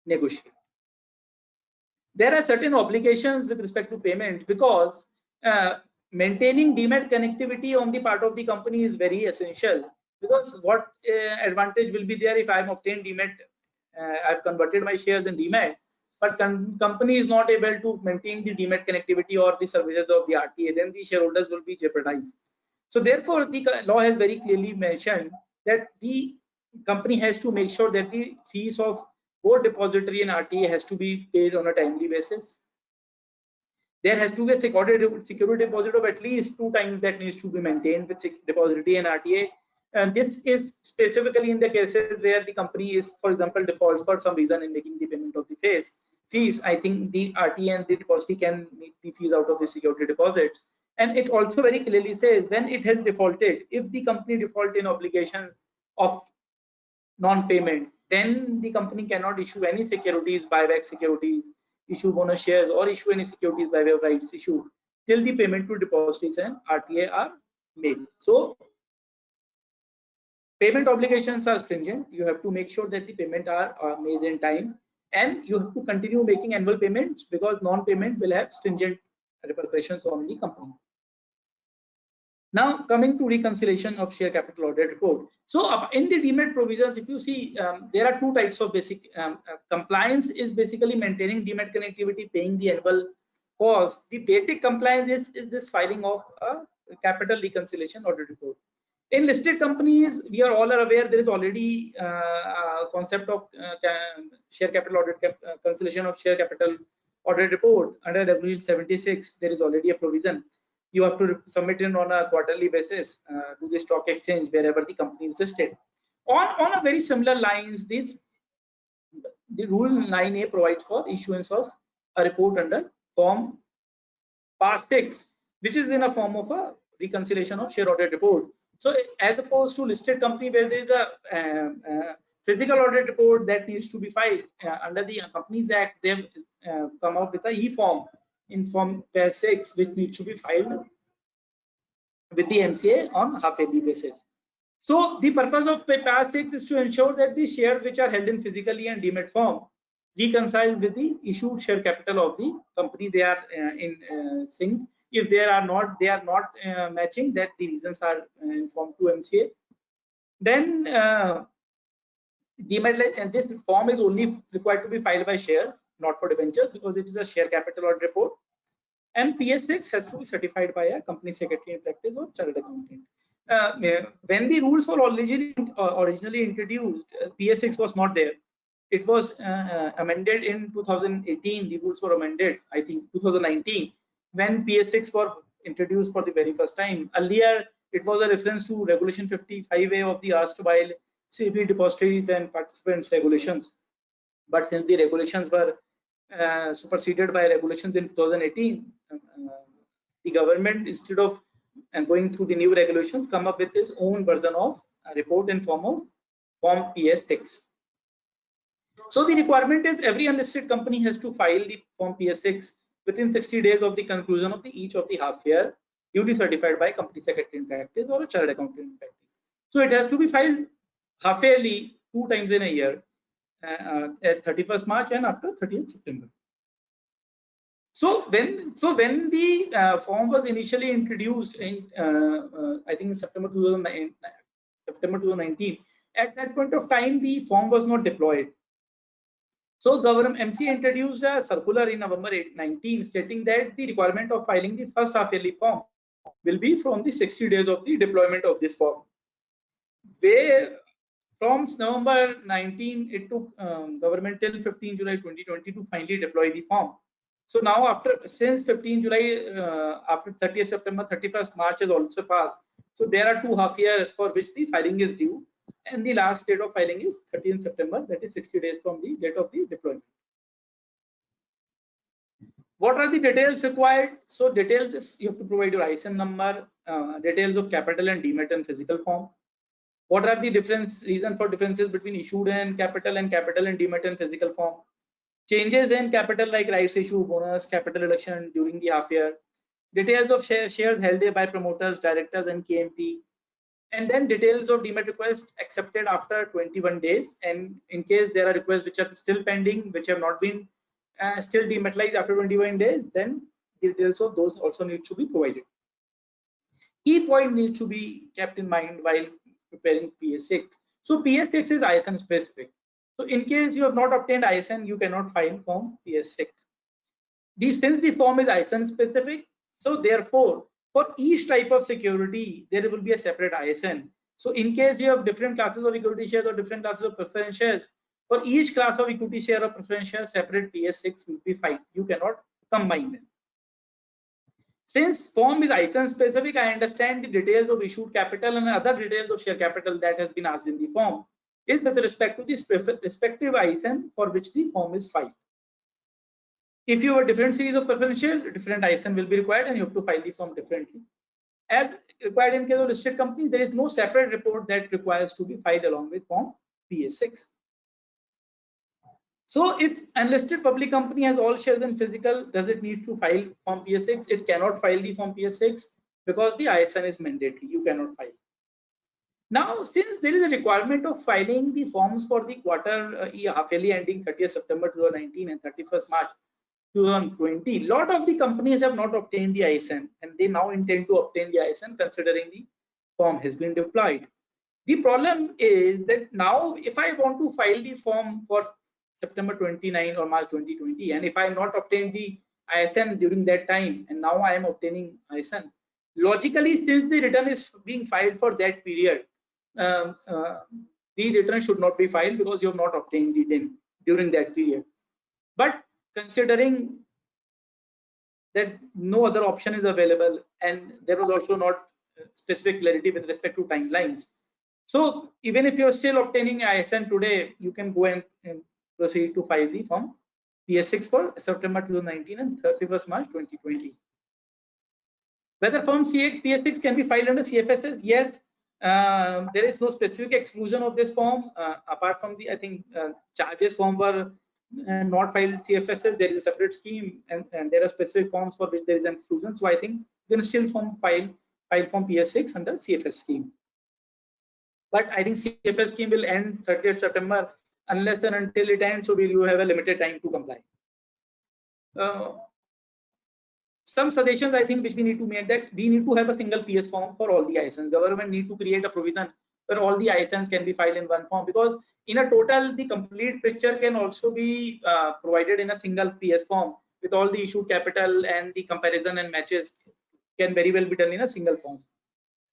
negotiate. There are certain obligations with respect to payment, because maintaining Demat connectivity on the part of the company is very essential. Because what advantage will be there if I have obtained Demat, I've converted my shares in Demat, but company is not able to maintain the Demat connectivity or the services of the RTA, then the shareholders will be jeopardized. So therefore, the law has very clearly mentioned that the company has to make sure that the fees of both depository and RTA has to be paid on a timely basis. There has to be a security deposit of at least 2 times that needs to be maintained with depository and RTA. And this is specifically in the cases where the company is, for example, default for some reason in making the payment of the fees. I think the RTA and the depository can make the fees out of the security deposit. And it also very clearly says when it has defaulted, if the company default in obligations of non-payment, then the company cannot issue any securities, buyback securities, issue bonus shares, or issue any securities by way of rights issue till the payment to depositories and RTA are made. So payment obligations are stringent. You have to make sure that the payment are made in time, and you have to continue making annual payments because non-payment will have stringent repercussions on the company. Now coming to reconciliation of share capital audit report. So in the demat provisions, if you see, there are 2 types of basic compliance is basically maintaining demat connectivity, paying the annual cost. The basic compliance is this filing of a capital reconciliation audit report. In listed companies, we are all aware there is already a concept of share capital audit conciliation of share capital audit report under Regulation 76. There is already a provision. You have to submit it on a quarterly basis to the stock exchange wherever the company is listed. On a very similar lines, the rule 9A provides for issuance of a report under form Part 6, which is in a form of a reconciliation of share audit report. So as opposed to listed company where there is a physical audit report that needs to be filed under the Companies Act, they have come up with a e-form in form Part 6, which needs to be filed with the MCA on half-yearly basis. So the purpose of Part 6 is to ensure that the shares which are held in physically and demat form reconciles with the issued share capital of the company. They are in sync. If they are not matching, that the reasons are informed to MCA. Then demat, and this form is only required to be filed by shares, not for debentures, because it is a share capital audit report. And PS6 has to be certified by a company secretary in practice or chartered accountant. When the rules were originally introduced, PS6 was not there. It was amended in 2018. The rules were amended, I think, 2019, when PS6 were introduced for the very first time. Earlier, it was a reference to Regulation 55A of the erstwhile CP depositories and participants regulations. But since the regulations were superseded by regulations in 2018, the government, instead of going through the new regulations, come up with its own version of a report in form of Form PS6. So the requirement is every unlisted company has to file the Form PS6 within 60 days of the conclusion of each of the half year, duly certified by company secretary in practice or a chartered accountant in practice. So it has to be filed half yearly 2 times in a year, at 31st March and after 30th September. So when the form was initially introduced in I think September 2019, at that point of time the form was not deployed. So government MCA introduced a circular in November 19 stating that the requirement of filing the first half yearly form will be from the 60 days of the deployment of this form. Where from November 19, it took government till 15 July 2020 to finally deploy the form. So now since 15 July, after 30th September, 31st March has also passed. So there are 2 half years for which the filing is due, and the last date of filing is 13th September, that is 60 days from the date of the deployment. What are the details required? So details is you have to provide your ISIN number, details of capital and demat and physical form. What are the reason for differences between issued and capital in demat and physical form? Changes in capital like rights issue, bonus, capital reduction during the half year. Details of shares held by promoters, directors, and KMP. And then details of demat requests accepted after 21 days. And in case there are requests which are still pending, which have not been still dematerialized after 21 days, then the details of those also need to be provided. Key point needs to be kept in mind while preparing PS6. So PS6 is ISIN specific. So in case you have not obtained ISIN, you cannot file Form PS6. Since the form is ISIN specific, so therefore For each type of security, there will be a separate ISN. So in case you have different classes of equity shares or different classes of preference shares, for each class of equity share or preference share, separate PS6 will be filed. You cannot combine them. Since form is ISIN specific, I understand the details of issued capital and other details of share capital that has been asked in the form is with respect to the respective ISIN for which the form is filed. If you have a different series of preference shares, different ISIN will be required and you have to file the form differently. As required in case of listed companies, there is no separate report that requires to be filed along with form PS6. So if unlisted public company has all shares in physical, does it need to file form PS6? It cannot file the form PS6 because the ISIN is mandatory. You cannot file. Now, since there is a requirement of filing the forms for the quarter half yearly ending 30th September 2019 and 31st March 2020, a lot of the companies have not obtained the ISIN and they now intend to obtain the ISIN considering the form has been deployed. The problem is that now if I want to file the form for September 29 or March 2020, and if I have not obtained the ISIN during that time, and now I am obtaining ISIN, logically, since the return is being filed for that period, the return should not be filed because you have not obtained the DIN during that period. But considering that no other option is available, and there was also not specific clarity with respect to timelines. So even if you're still obtaining ISIN today, you can go and proceed to file the form PS6 for September 2019 and 31st March 2020. Whether form PS6 can be filed under CFSs? Yes. There is no specific exclusion of this form apart from the, I think, charges form were not filed CFSs. There is a separate scheme and there are specific forms for which there is an exclusion. So I think you can still file form PS6 under CFS scheme. But I think CFS scheme will end 30th September unless and until it ends, so you have a limited time to comply. Some suggestions I think which we need to make, that we need to have a single PS form for all the ISINs. Government need to create a provision where all the ISINs can be filed in one form, because in a total the complete picture can also be provided in a single PS form with all the issued capital, and the comparison and matches can very well be done in a single form.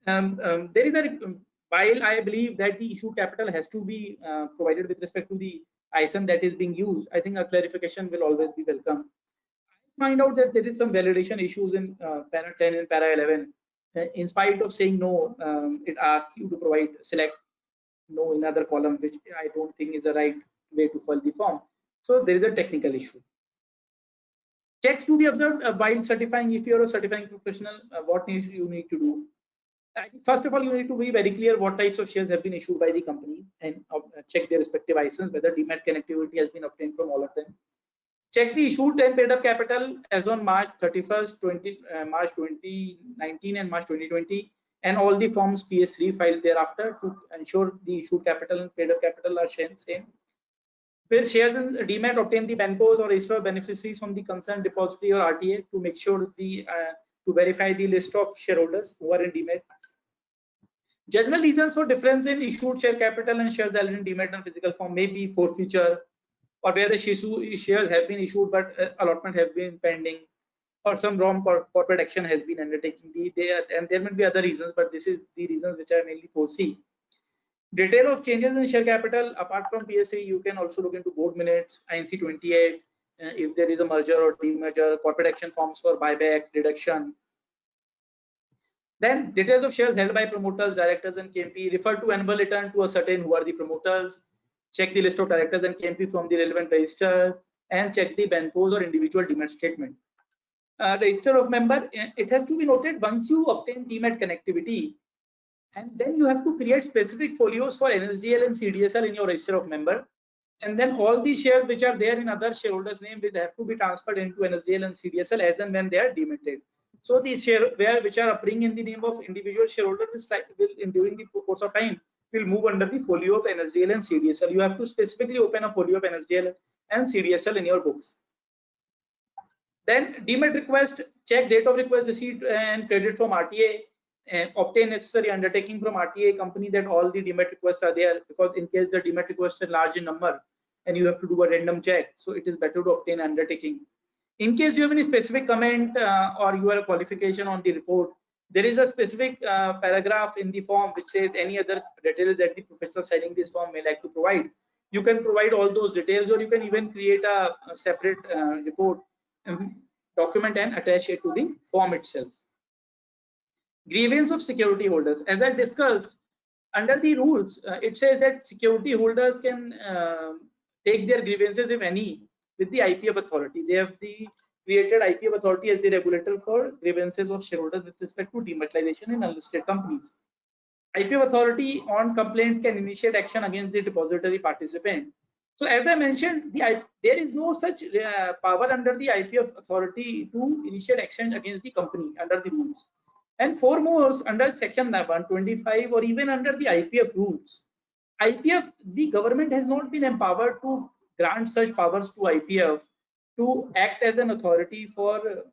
There is a, while I believe that the issued capital has to be provided with respect to the ISIN that is being used, I think a clarification will always be welcome. Find out that there is some validation issues in para 10 and para 11. In spite of saying no, it asks you to provide select no in other column, which I don't think is the right way to fill the form. So there is a technical issue. Checks to be observed while certifying. If you are a certifying professional, what you need to do? First of all, you need to be very clear what types of shares have been issued by the companies, and check their respective ISINs, whether DMAT connectivity has been obtained from all of them. Check the issued and paid up capital as on March 31st, March 2019 and March 2020, and all the forms PS3 filed thereafter to ensure the issued capital and paid up capital are same. With shares in DMAT, obtain the BENCOs or register of beneficiaries from the concerned depository or RTA to make sure the to verify the list of shareholders who are in DMAT. General reasons for difference in issued share capital and shares held in DMAT and physical form may be forfeiture, or where the shares have been issued but allotment have been pending, or some wrong corporate action has been undertaken. And there may be other reasons, but this is the reasons which I mainly foresee. Detail of changes in share capital apart from PSC, you can also look into board minutes, INC 28, if there is a merger or demerger, corporate action forms for buyback, reduction. Then details of shares held by promoters, directors, and KMP. Refer to annual return to ascertain who are the promoters. Check the list of directors and KMP from the relevant registers, and check the BENCOs or individual DMAT statement. Register of member, it has to be noted once you obtain DMAT connectivity, and then you have to create specific folios for NSDL and CDSL in your register of member, and then all the shares which are there in other shareholders' name will have to be transferred into NSDL and CDSL as and when they are dematted. So the share which are appearing in the name of individual shareholder will during the course of time will move under the folio of NSDL and CDSL. You have to specifically open a folio of NSDL and CDSL in your books. Then DMAT request, check date of request received and credit from RTA, and obtain necessary undertaking from RTA company that all the DMAT requests are there, because in case the DMAT requests are large in number and you have to do a random check, so it is better to obtain undertaking. In case you have any specific comment or you have a qualification on the report, There is a specific paragraph in the form which says any other details that the professional signing this form may like to provide. You can provide all those details, or you can even create a separate report document and attach it to the form itself. Grievance of security holders. As I discussed, under the rules, it says that security holders can take their grievances, if any, with the IPF authority. They have created IPF authority as the regulator for grievances of shareholders with respect to dematerialization in unlisted companies. IPF authority on complaints can initiate action against the depository participant. So as I mentioned, there is no such power under the IPF authority to initiate action against the company under the rules. And foremost, under section 125 or even under the IPF rules, IPF, the government has not been empowered to grant such powers to IPF to act as an authority for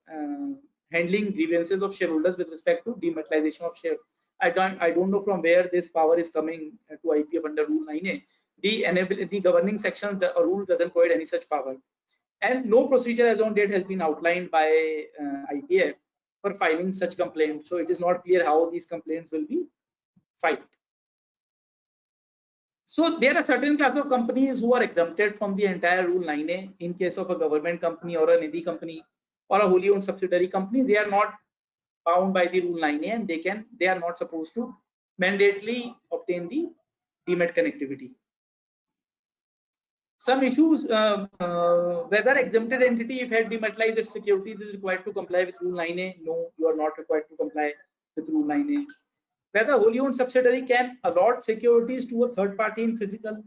handling grievances of shareholders with respect to dematerialization of shares. I don't know from where this power is coming to IPF under Rule 9A. The governing section, the rule doesn't provide any such power, and no procedure as on date has been outlined by IPF for filing such complaints. So it is not clear how these complaints will be filed. So there are certain class of companies who are exempted from the entire Rule 9A. In case of a government company or a Nidhi company or a wholly owned subsidiary company, they are not bound by the Rule 9A, and they are not supposed to mandatorily obtain the DMAT connectivity. Some issues, whether exempted entity, if had dematerialized its securities, is required to comply with Rule 9A. No, you are not required to comply with Rule 9A. Whether wholly owned subsidiary can allot securities to a third party in physical.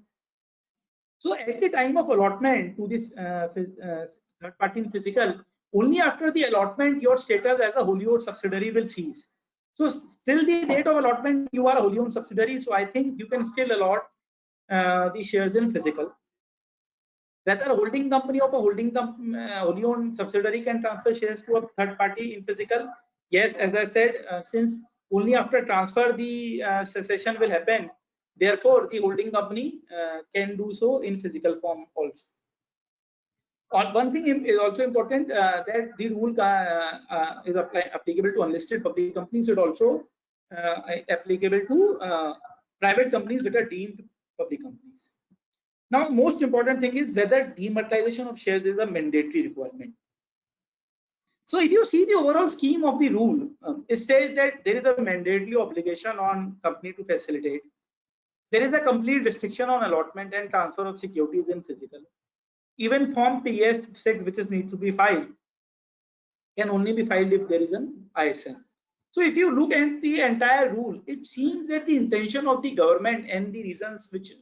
So at the time of allotment to this third party in physical, only after the allotment your status as a wholly owned subsidiary will cease. So till the date of allotment you are a wholly owned subsidiary, so I think you can still allot the shares in physical. Whether a holding company of a wholly owned subsidiary can transfer shares to a third party in physical, yes, as I said, since only after transfer the cessation will happen, therefore the holding company can do so in physical form also. One thing is also important, that the rule is applicable to unlisted public companies, it also applicable to private companies that are deemed public companies. Now, most important thing is whether dematerialization of shares is a mandatory requirement. So if you see the overall scheme of the rule, it says that there is a mandatory obligation on company to facilitate. There is a complete restriction on allotment and transfer of securities in physical. Even Form PS6, which is need to be filed, can only be filed if there is an ISN. So if you look at the entire rule, it seems that the intention of the government and the reasons which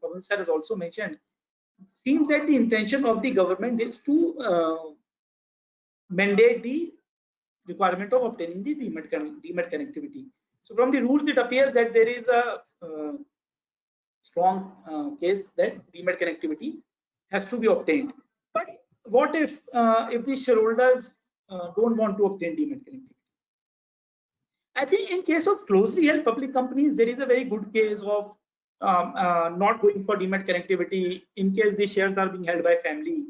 Pawan sir has also mentioned, seems that the intention of the government is to mandate the requirement of obtaining the DMAT connectivity. So from the rules, it appears that there is a strong case that DMAT connectivity has to be obtained. But what if the shareholders don't want to obtain DMAT connectivity? I think in case of closely held public companies, there is a very good case of not going for DMAT connectivity in case the shares are being held by family.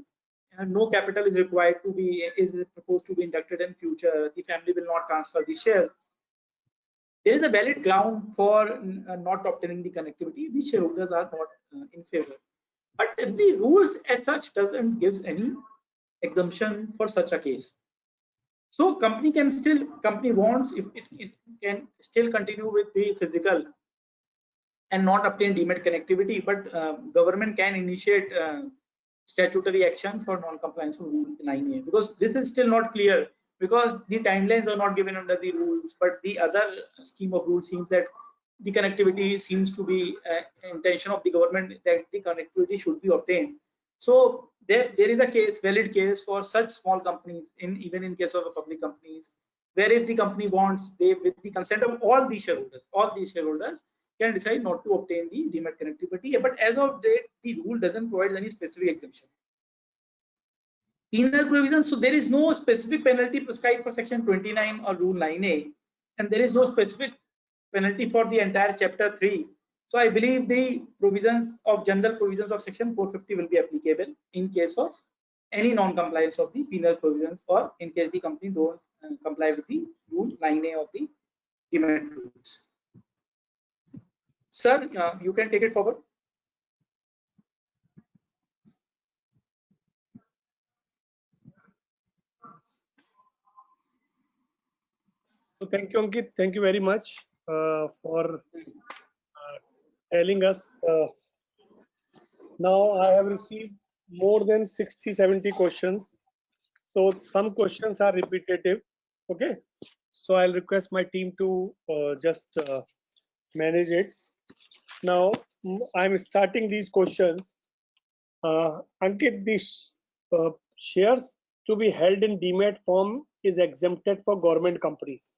No capital is required to be proposed to be inducted in future. The family will not transfer the shares. There is a valid ground for not obtaining the connectivity. The shareholders are not in favor. But the rules as such doesn't give any exemption for such a case. So company wants, if it can still continue with the physical and not obtain DMAT connectivity, but government can initiate statutory action for non-compliance with Rule 9A, because this is still not clear, because the timelines are not given under the rules, but the other scheme of rules seems that the connectivity seems to be intention of the government that the connectivity should be obtained. So there is a valid case for such small companies, even in case of public companies, where if the company wants, with the consent of all these shareholders can decide not to obtain the DMAT connectivity. But as of date, the rule doesn't provide any specific exemption. Penal provisions, so there is no specific penalty prescribed for section 29 or Rule 9A, and there is no specific penalty for the entire chapter 3. So I believe the general provisions of section 450 will be applicable in case of any non-compliance of the penal provisions, or in case the company comply with the rule 9A of the Demat rules. Sir, you can take it forward. So thank you, Ankit. Thank you very much for telling us. Now I have received more than 60, 70 questions. So some questions are repetitive. Okay. So I'll request my team to just manage it. Now I'm starting these questions. Ankit, these shares to be held in demat form is exempted for government companies.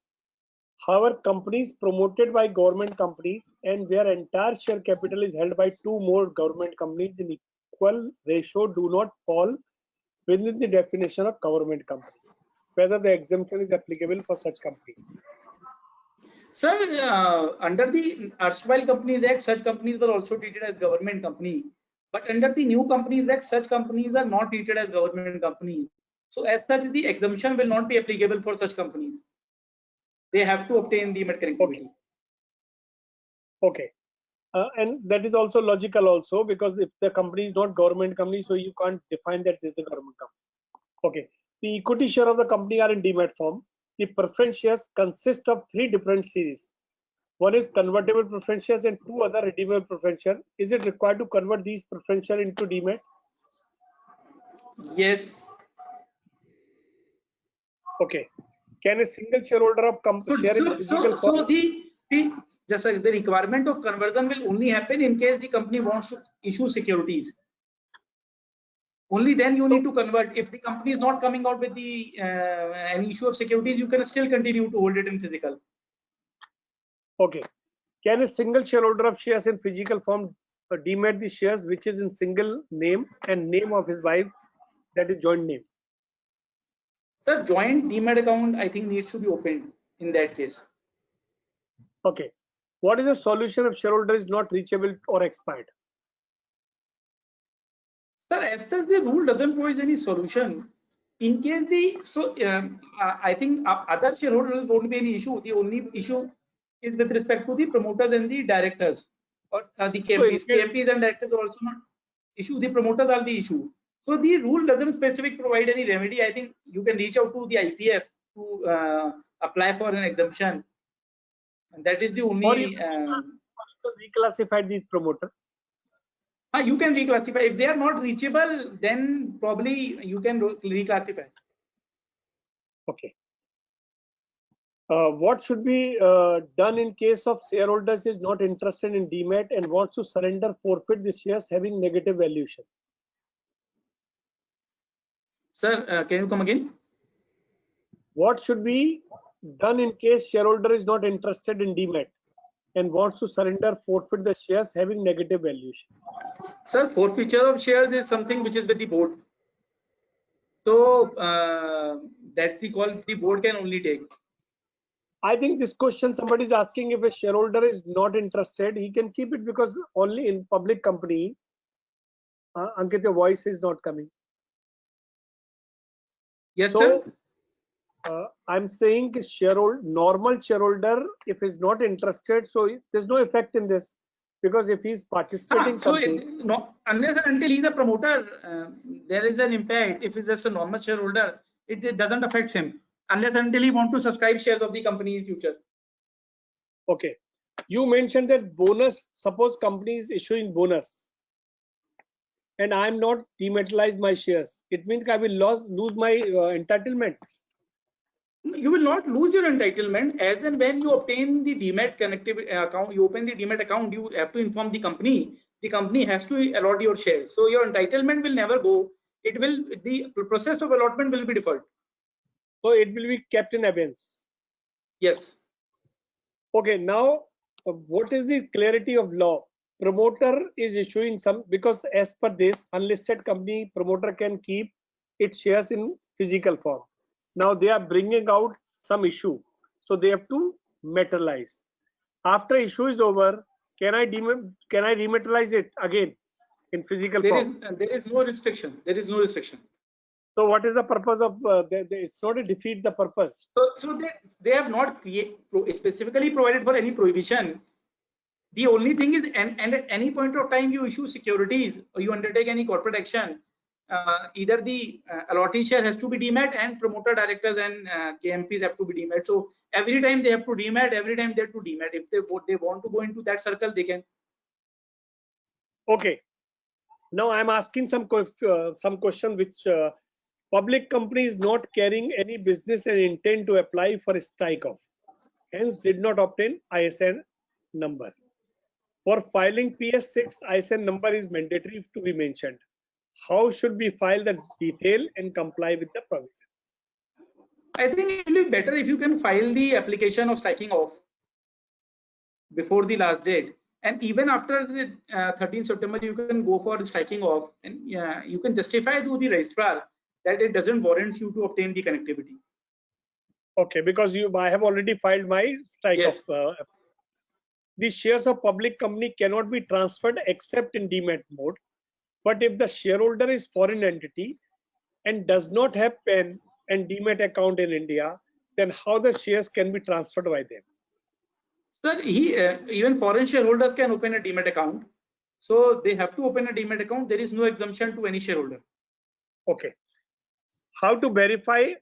However, companies promoted by government companies and their entire share capital is held by two more government companies in equal ratio do not fall within the definition of government company. Whether the exemption is applicable for such companies. Sir, under the erstwhile Companies Act, such companies were also treated as government company. But under the new Companies Act, such companies are not treated as government companies. So as such, the exemption will not be applicable for such companies. They have to obtain demat connectivity. Okay. And that is also logical also, because if the company is not government company, so you can't define that this is a government company. Okay. The equity share of the company are in demat form. The preference shares consist of three different series. One is convertible preference shares and two other redeemable preference shares. Is it required to convert these preference shares into demat? Yes. Okay. Can a single shareholder of company share in physical form? So the requirement of conversion will only happen in case the company wants to issue securities. Only then you need to convert. If the company is not coming out with the an issue of securities, you can still continue to hold it in physical. Okay. Can a single shareholder of shares in physical form demat the shares which is in single name and name of his wife, that is joint name? Sir, joint demat account I think needs to be opened in that case. Okay. What is the solution if shareholder is not reachable or expired? Sir, as such, the rule doesn't provide any solution. In case I think other shareholders won't be any issue. The only issue is with respect to the promoters and the directors, or the KMPs. KMPs and directors are also not issue. The promoters are the issue. So the rule doesn't specifically provide any remedy. I think you can reach out to the IPF to apply for an exemption, and that is the only. Or you reclassify these promoters. You can reclassify. If they are not reachable, then probably you can reclassify. Okay. What should be done in case of shareholders is not interested in demat and wants to surrender forfeit the shares having negative valuation? Sir, can you come again? What should be done in case shareholder is not interested in demat and wants to surrender forfeit the shares having negative valuation? Sir, forfeiture of shares is something which is with the board. So that's the call the board can only take. I think this question somebody is asking, if a shareholder is not interested, he can keep it, because only in public company. Ankit, your voice is not coming. Yes, so, sir. I'm saying normal shareholder, if he's not interested, so there's no effect in this, because if he's participating, unless and until he's a promoter, there is an impact. If he's just a normal shareholder, it doesn't affect him, unless until he wants to subscribe shares of the company in future. Okay, you mentioned that bonus. Suppose company is issuing bonus, and I'm not dematerialized my shares. It means I will lose my entitlement. You will not lose your entitlement. As and when you obtain the demat connectivity account, you open the demat account, you have to inform the company. The company has to allot your shares. So your entitlement will never go. It will, the process of allotment will be deferred. So it will be kept in abeyance. Yes. Okay. Now, what is the clarity of law? Promoter is issuing some, because as per this unlisted company, promoter can keep its shares in physical form. Now they are bringing out some issue, so they have to materialize. After issue is over, can I rematerialize it again in physical form? There is no restriction. There is no restriction. So what is the purpose of, it's not a defeat the purpose. So they have not specifically provided for any prohibition. The only thing is, and at any point of time you issue securities or you undertake any corporate action, either the allottee share has to be demat and promoter directors and KMPs have to be demat. So every time they have to demat, every time they have to demat. If they want to go into that circle, they can. Okay. Now I'm asking some question which public company is not carrying any business and intend to apply for a strike off, hence did not obtain ISN number. For filing PS6, ISN number is mandatory to be mentioned. How should we file the detail and comply with the provision? I think it will be better if you can file the application of striking off before the last date, and even after the 13th September, you can go for striking off, and you can justify to the registrar that it doesn't warrant you to obtain the connectivity. Okay, because I have already filed my strike Yes. off. The shares of public company cannot be transferred except in demat mode. But if the shareholder is foreign entity and does not have PAN and demat account in India, then how the shares can be transferred by them? Sir, even foreign shareholders can open a demat account. So they have to open a demat account. There is no exemption to any shareholder. Okay. How to verify?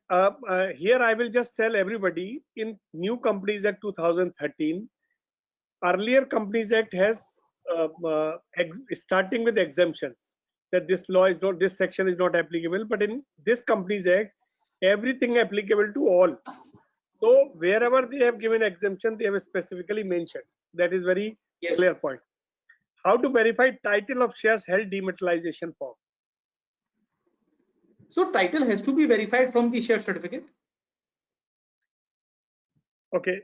Here I will just tell everybody, in New Companies Act 2013, earlier Companies Act has starting with exemptions, that this law is not, this section is not applicable, but in this Companies Act, everything applicable to all. So wherever they have given exemption, they have specifically mentioned. That is very clear point. How to verify title of shares held dematerialization form? So title has to be verified from the share certificate. Okay,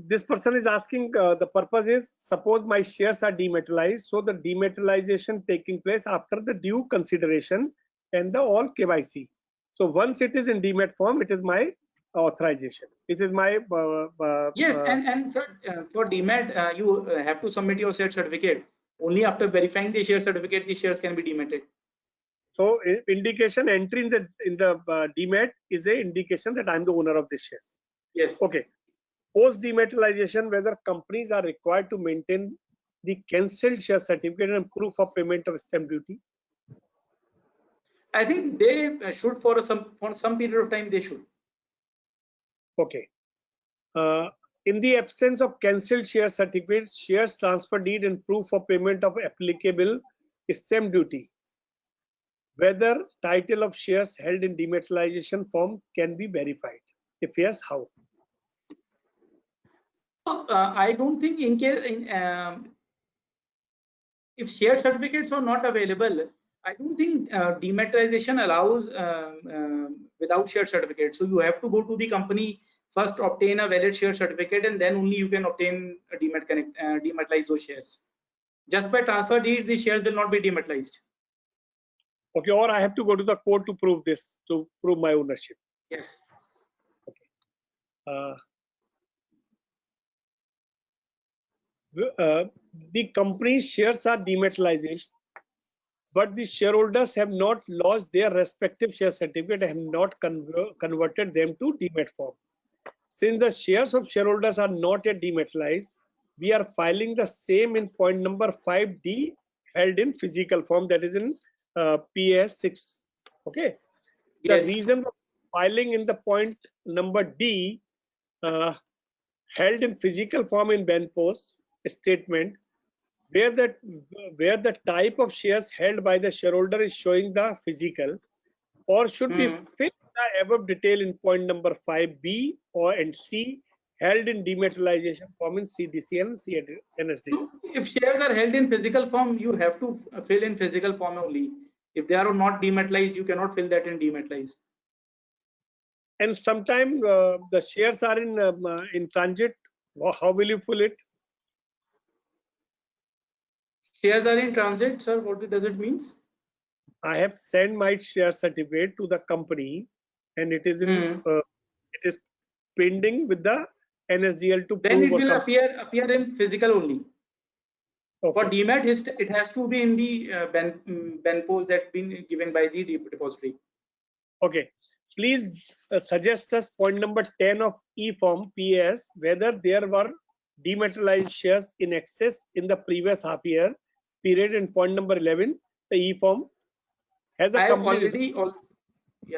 this person is asking, the purpose is, suppose my shares are dematerialized, so the dematerialization taking place after the due consideration and the all KYC. So once it is in demat form, it is my authorization. It is my yes, and for demat, you have to submit your share certificate. Only after verifying the share certificate, the shares can be dematted. So indication entry in the demat is a indication that I'm the owner of the shares. Yes. Okay. Post dematerialization, whether companies are required to maintain the cancelled share certificate and proof of payment of stamp duty? I think they should for some period of time. They should. Okay. In the absence of cancelled share certificate, shares transfer deed and proof of payment of applicable stamp duty, whether title of shares held in dematerialization form can be verified? If yes, how? I don't think in case if share certificates are not available, I don't think dematerialization allows without share certificate. So you have to go to the company first, obtain a valid share certificate, and then only you can obtain a dematerialize those shares. Just by transfer deeds, the shares will not be dematerialized. Okay, or I have to go to the court to prove this, to prove my ownership. Yes. Okay. The company's shares are dematerialized, but the shareholders have not lost their respective share certificate and have not converted them to demat form. Since the shares of shareholders are not yet dematerialized, we are filing the same in point number 5D, held in physical form, that is in PS6. Okay. Yes. The reason for filing in the point number D, held in physical form in BANPOS statement, where the type of shares held by the shareholder is showing the physical, or should be fit the above detail in point number 5B and C, held in dematerialization form in CDC and NSD. So if shares are held in physical form, you have to fill in physical form only. If they are not dematerialized, you cannot fill that in dematerialized. And sometimes the shares are in transit. How will you fill it? Shares are in transit, sir. What does it mean? I have sent my share certificate to the company, and it is in it is pending with the NSDL to then prove. It will appear in physical only. Okay. For demat, it has to be in the BANPOS that been given by the depository. Okay. Please suggest us point number 10 of E-form PAS, whether there were dematerialized shares in excess in the previous half year period. And point number 11, the E-form has the I have company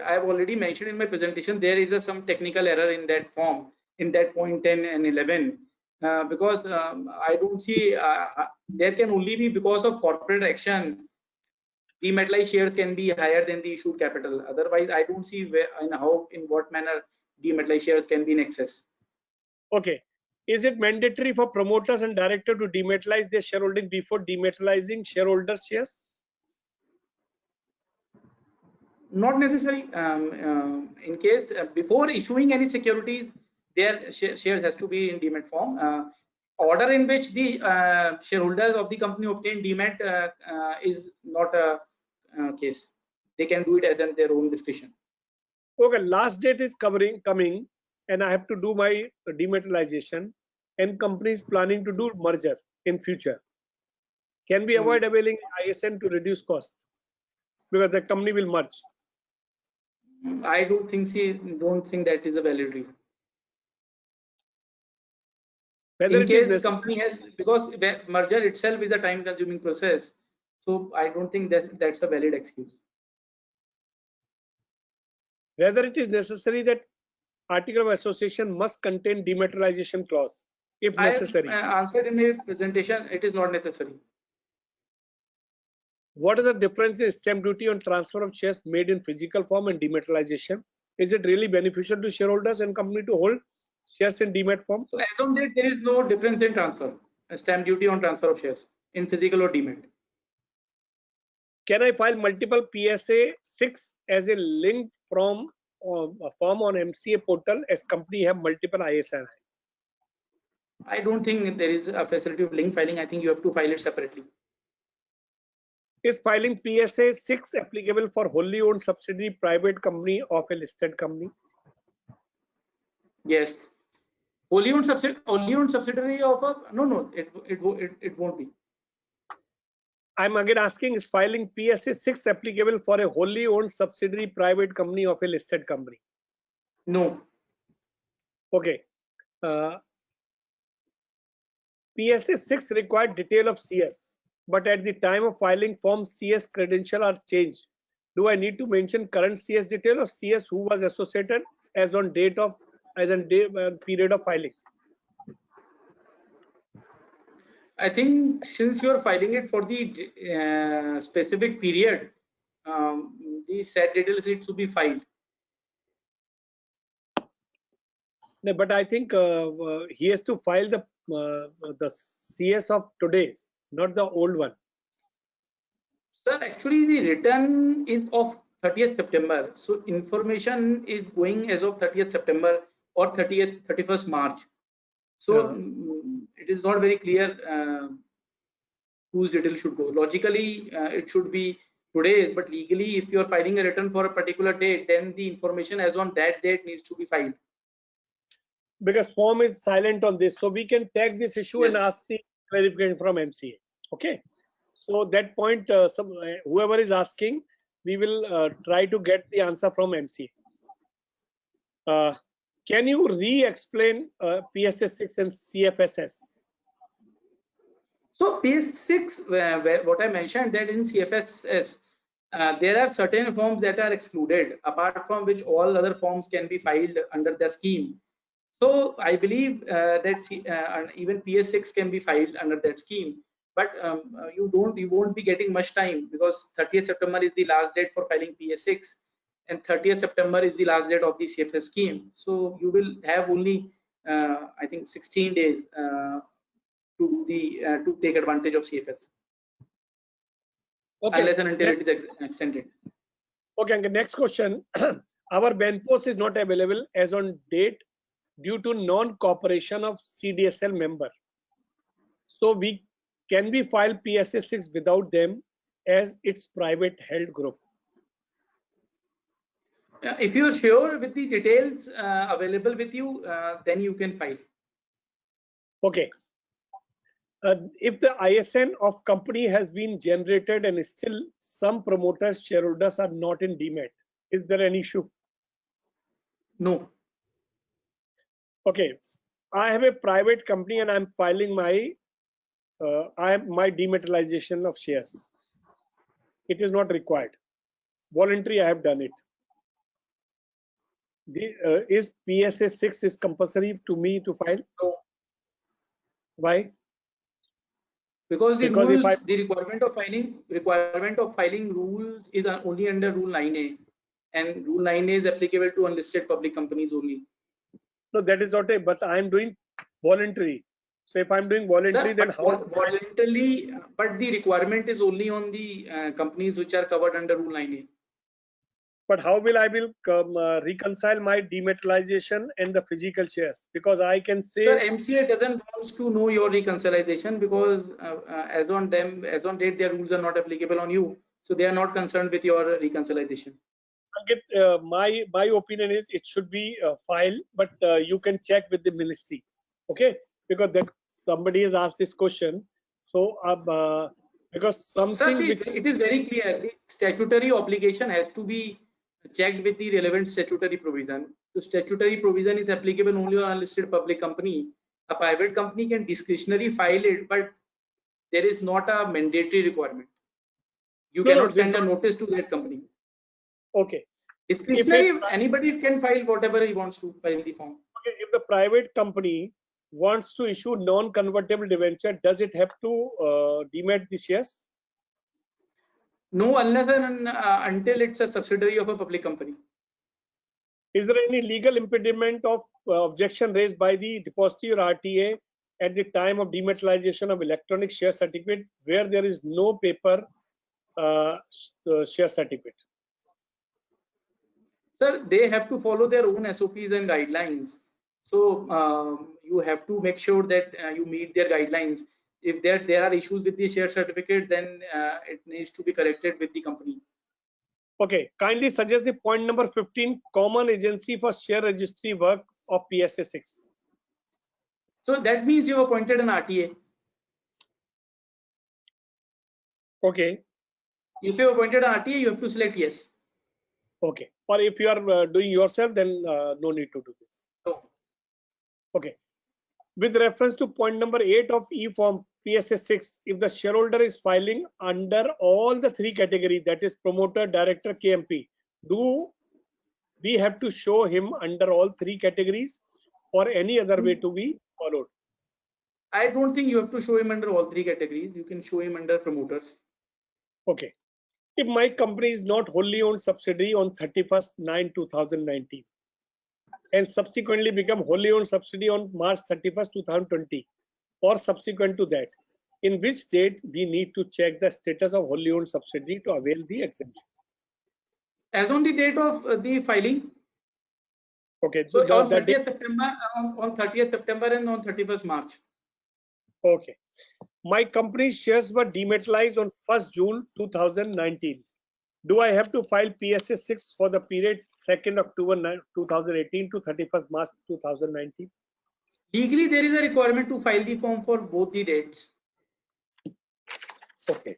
I have already mentioned in my presentation there is some technical error in that form, in that point 10 and 11, because I don't see there can only be because of corporate action dematerialized shares can be higher than the issued capital. Otherwise, I don't see where and how, in what manner dematerialized shares can be in excess. Okay. Is it mandatory for promoters and director to dematerialize their shareholding before dematerializing shareholders' shares? Not necessary. In case before issuing any securities, their shares has to be in demat form. Order in which the shareholders of the company obtain demat is not a case. They can do it as in their own discretion. Okay, last date is coming, and I have to do my dematerialization, and companies planning to do merger in future. Can we avoid availing ISN to reduce cost because the company will merge? I don't think that is a valid reason. Whether in it case is the company has, because merger itself is a time consuming process, so I don't think that that's a valid excuse. Whether it is necessary that article of association must contain dematerialization clause if necessary. I have answered in a presentation, it is not necessary. What is the difference in stamp duty on transfer of shares made in physical form and dematerialization? Is it really beneficial to shareholders and company to hold shares in demat form? So as on date, there is no difference in transfer, stamp duty on transfer of shares in physical or demat. Can I file multiple PSA 6 as a link from a form on MCA portal as company have multiple ISN? I don't think there is a facility of link filing. I think you have to file it separately. Is filing PSA 6 applicable for wholly owned subsidiary private company of a listed company? Yes. Wholly owned subsidiary of a no, it won't be. I'm again asking, is filing PSA 6 applicable for a wholly owned subsidiary private company of a listed company? No. Okay. PSA 6 required detail of CS, but at the time of filing form CS credential are changed. Do I need to mention current CS detail or CS who was associated as on date of period of filing? I think since you are filing it for the specific period, the set details need to be filed. No, but I think he has to file the CS of today's, not the old one. Sir, actually the return is of 30th September. So information is going as of 30th September or 31st March. So it is not very clear whose detail should go. Logically, it should be today's, but legally, if you are filing a return for a particular date, then the information as on that date needs to be filed. Because form is silent on this, so we can tag this issue and ask the clarification from MCA. Okay, so that point, whoever is asking, we will try to get the answer from MCA. Can you re-explain PSA 6 and CFSS? So PS6, what I mentioned that in CFSS, there are certain forms that are excluded, apart from which all other forms can be filed under the scheme. So I believe that even PS6 can be filed under that scheme, but you won't be getting much time because 30th September is the last date for filing PS6, and 30th September is the last date of the CFS scheme. So you will have only I think 16 days to take advantage of CFS. Okay. Unless and until it is extended. Okay, and the next question. Our BENPOS is not available as on date due to non-cooperation of CDSL member. So can we file PSA 6 without them as its private held group? If you are sure with the details available with you, then you can file. Okay. If the ISN of company has been generated and still some promoters shareholders are not in demat, Is there an issue? No. Okay, I have a private company and I'm filing my my dematerialization of shares. It is not required. Voluntary, I have done it. Is PSA 6 is compulsory to me to file? No. Why? Because the Because if rules, the requirement of filing rules is only under Rule 9A, and Rule 9A is applicable to unlisted public companies only. No, that is not a. But I am doing voluntary. So if I'm doing voluntary, Sir, then but how? voluntarily, but the requirement is only on the companies which are covered under Rule 9A. But how will I will reconcile my dematerialization and the physical shares? Because I can say. Sir, MCA doesn't want to know your reconciliation because as on date, their rules are not applicable on you. So they are not concerned with your reconciliation. My opinion is it should be filed, but you can check with the ministry, okay? Because that somebody has asked this question, so because something Sir, which it is very clear. The statutory obligation has to be checked with the relevant statutory provision. The statutory provision is applicable only on unlisted public company. A private company can discretionary file it, but there is not a mandatory requirement. You no, cannot this send a not notice to that company. okay. If Discretionary, anybody can file whatever he wants to file the form. if the private company wants to issue non-convertible debenture, does it have to demat the shares? No, unless and until it's a subsidiary of a public company. Is there any legal impediment of objection raised by the depository or RTA at the time of dematerialization of electronic share certificate where there is no paper share certificate? Sir, they have to follow their own SOPs and guidelines. So you have to make sure that you meet their guidelines. If there are issues with the share certificate, then it needs to be corrected with the company. Okay, kindly suggest the point number 15, common agency for share registry work of PSA 6. So that means you appointed an RTA. Okay. If you appointed an RTA, you have to select yes. Okay. Or if you are doing yourself, then no need to do this. No. Okay. With reference to point number 8 of E-form PSA 6, if the shareholder is filing under all the three categories, that is promoter, director, KMP, do we have to show him under all three categories or any other way to be followed? I don't think you have to show him under all three categories. You can show him under promoters. Okay. If my company is not wholly owned subsidiary on 31st/9/2019 and subsequently become wholly owned subsidiary on March 31st, 2020 or subsequent to that, in which date we need to check the status of wholly owned subsidiary to avail the exemption? As on the date of the filing. Okay. So on that 30th September, on 30th September and on 31st March. Okay. My company's shares were dematerialized on 1st June 2019. Do I have to file PSA 6 for the period 2nd October 2018 to 31st March 2019? Legally, there is a requirement to file the form for both the dates. Okay.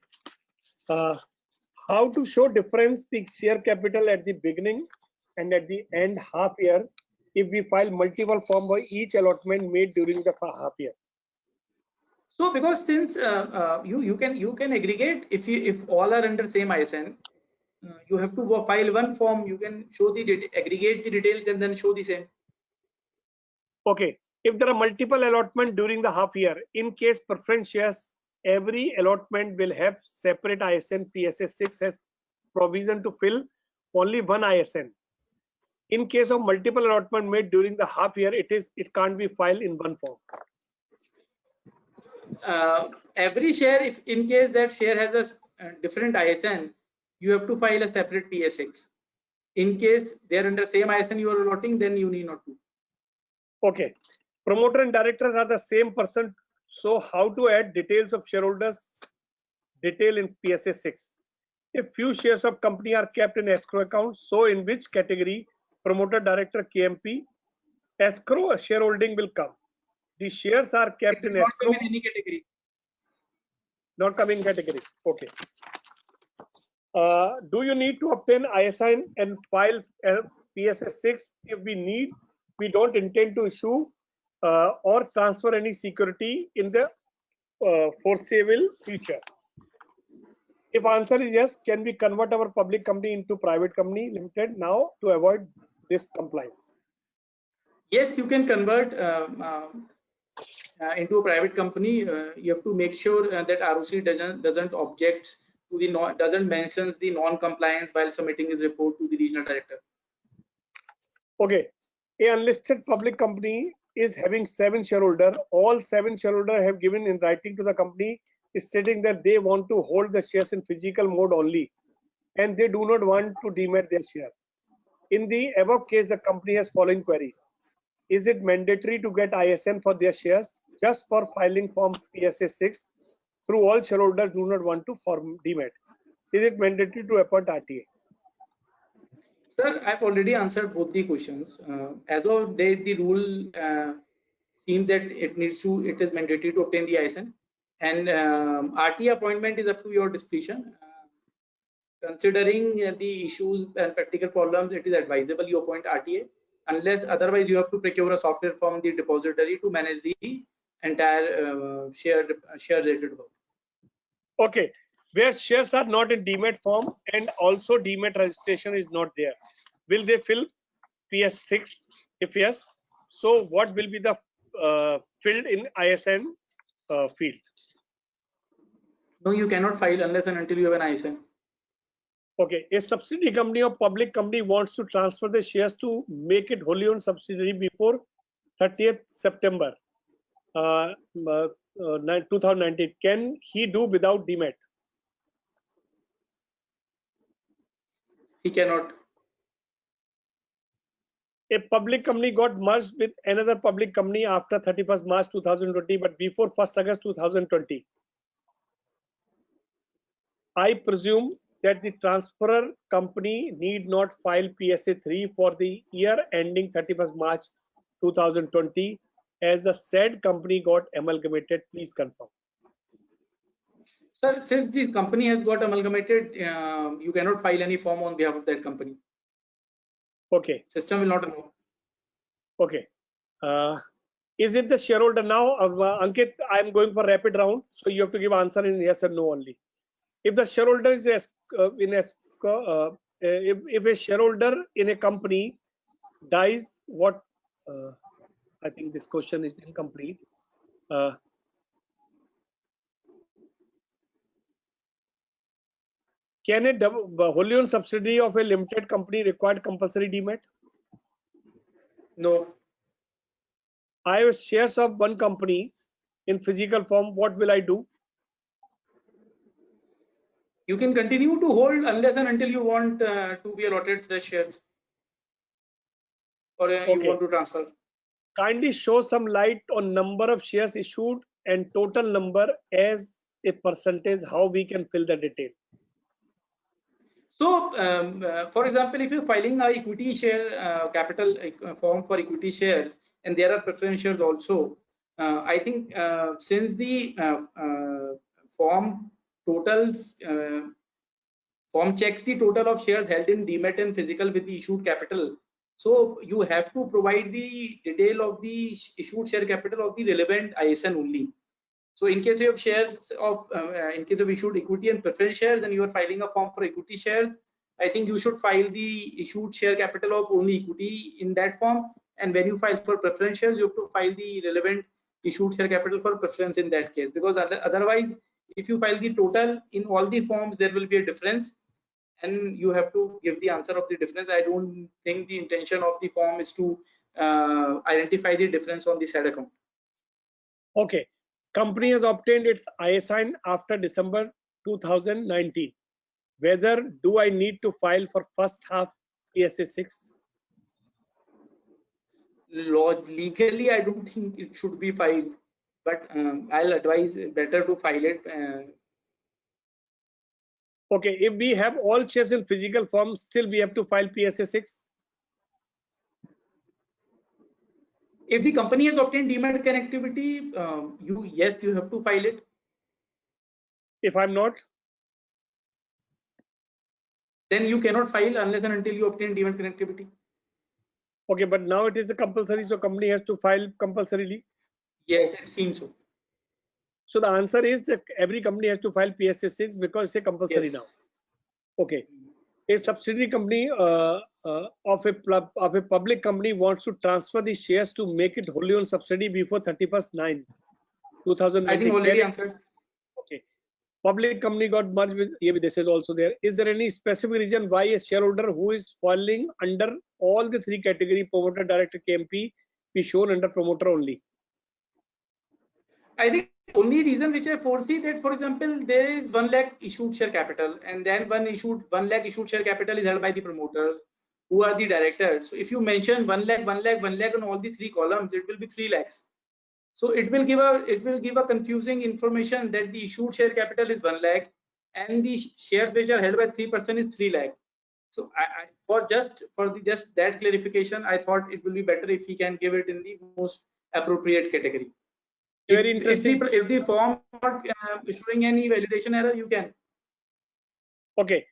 How to show difference the share capital at the beginning and at the end half year if we file multiple form by each allotment made during the half year? So because since you can aggregate if all are under same ISN, you have to file one form. You can show the aggregate the details and then show the same. Okay. If there are multiple allotment during the half year, in case preference shares, every allotment will have separate ISN. PSA 6 has provision to fill only one ISN. In case of multiple allotment made during the half year, it can't be filed in one form. Every share, if in case that share has a different ISN, you have to file a separate PSX. In case they are under same ISN you are allotting, then you need not to. Okay. Promoter and directors are the same person. So how to add details of shareholders detail in PSA 6? If few shares of company are kept in escrow account, so in which category promoter, director, KMP, escrow shareholding will come? The shares are kept in escrow. Not come in any category. Not coming category. Okay. Do you need to obtain ISIN and file PSS 6? If we need, we don't intend to issue or transfer any security in the foreseeable future. If answer is yes, can we convert our public company into private company limited now to avoid this compliance? Yes, you can convert into a private company. You have to make sure that ROC doesn't object to the doesn't mentions the non-compliance while submitting his report to the regional director. Okay, a unlisted public company is having 7 shareholders. All 7 shareholders have given in writing to the company stating that they want to hold the shares in physical mode only and they do not want to demat their share. In the above case, the company has following queries. Is it mandatory to get ISIN for their shares just for filing form PSA 6 through all shareholders do not want to form demat? Is it mandatory to appoint RTA? Sir, I've already answered both the questions. As of date, the rule seems that it is mandatory to obtain the ISIN, and RTA appointment is up to your discretion. Considering the issues and practical problems, it is advisable you appoint RTA. Unless otherwise, you have to procure a software from the depository to manage the entire share related work. Okay, where shares are not in demat form and also demat registration is not there, will they fill PS6? If yes, so what will be the filled in ISIN field? No, you cannot file unless and until you have an ISIN. Okay, a subsidiary company or public company wants to transfer the shares to make it wholly owned subsidiary before 30th September 2019. Can he do without demat? He cannot. A public company got merged with another public company after 31st March 2020, but before 1st August 2020. I presume that the transferor company need not file PSA 3 for the year ending 31st March 2020 as the said company got amalgamated. Please confirm. Sir, since this company has got amalgamated, you cannot file any form on behalf of that company. Okay. System will not allow. Okay. Is it the shareholder now? Ankit, I am going for rapid round, so you have to give answer in yes or no only. If the shareholder is if a shareholder in a company dies, what? I think this question is incomplete. Can a wholly owned subsidiary of a limited company require compulsory demat? No. I have shares of one company in physical form. What will I do? You can continue to hold unless and until you want to be allotted fresh shares or you want to transfer. Kindly show some light on number of shares issued and total number as a percentage, how we can fill the detail. So, for example, if you're filing a equity share capital form for equity shares, and there are preference shares also, I think since the form totals, form checks the total of shares held in demat and physical with the issued capital. So you have to provide the detail of the issued share capital of the relevant ISIN only. So in case you have shares of, in case of issued equity and preference shares, and you are filing a form for equity shares, I think you should file the issued share capital of only equity in that form. And when you file for preference shares, you have to file the relevant issued share capital for preference in that case. Because otherwise, if you file the total in all the forms, there will be a difference. And you have to give the answer of the difference. I don't think the intention of the form is to identify the difference on the said account. Okay. Company has obtained its ISIN after December 2019. Whether do I need to file for first half PSA 6? Legally, I don't think it should be filed, but I'll advise better to file it. Okay, if we have all shares in physical form, still we have to file PSA 6? If the company has obtained demat connectivity, yes, you have to file it. If I'm not? then you cannot file unless and until you obtain demat connectivity. Okay, but now it is a compulsory, so company has to file compulsorily. Yes, it seems so. So the answer is that every company has to file PSA 6 because it's a compulsory Yes. now. Okay. A subsidiary company of a public company wants to transfer the shares to make it wholly owned subsidiary before 31st/9/2019. I think already answered. Okay. Public company got merged with, this is also there. Is there any specific reason why a shareholder who is falling under all the three category, promoter, director, KMP, be shown under promoter only? I think only reason which I foresee that, for example, there is 1 lakh issued share capital, and then 1 lakh issued share capital is held by the promoters, who are the directors. So if you mention 1 lakh, 1 lakh, 1 lakh on all the three columns, it will be 3 lakhs. So it will give a confusing information that the issued share capital is 1 lakh and the shares which are held by 3% is 3 lakh. So for just that clarification, I thought it will be better if we can give it in the most appropriate category. Very interesting. If the form not showing any validation error, you can. Okay.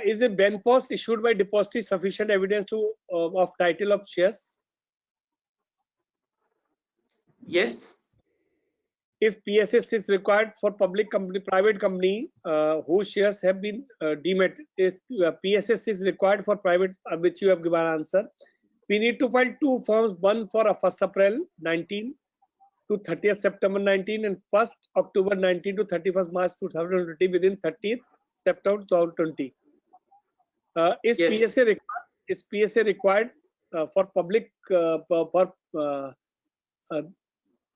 Is a BENPOS issued by depository sufficient evidence to of title of shares? Yes. Is PSA 6 required for public company, private company whose shares have been demat? Is PSA 6 required for private, which you have given answer? We need to file two forms, one for 1st April 19 to 30th September 19 and 1st October 19 to 31st March 2020 within 30th September 2020. Is Yes. PSA required for public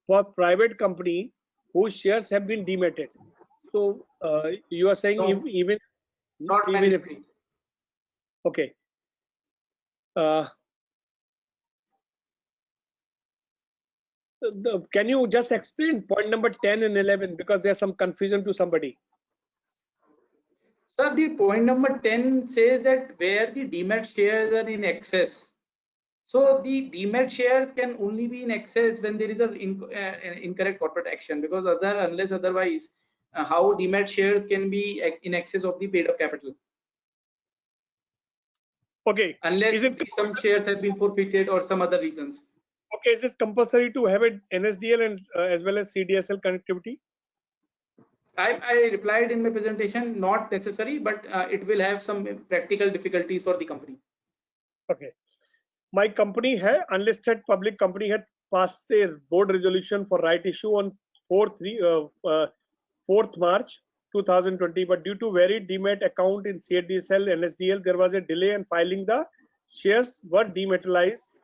for private company whose shares have been dematted? So you are saying No, even not if mandatory. okay. Can you just explain point number 10 and 11 because there's some confusion to somebody? Sir, the point number 10 says that where the demat shares are in excess. So the demat shares can only be in excess when there is an incorrect corporate action, because unless otherwise, how demat shares can be in excess of the paid up capital? Okay. Unless some shares have been forfeited or some other reasons. Okay, is it compulsory to have an NSDL and as well as CDSL connectivity? I replied in my presentation, not necessary, but it will have some practical difficulties for the company. Okay. My company had unlisted public company had passed a board resolution for right issue on 4th March 2020, but due to varied demat account in CDSL NSDL, there was a delay in filing. The shares were dematerialized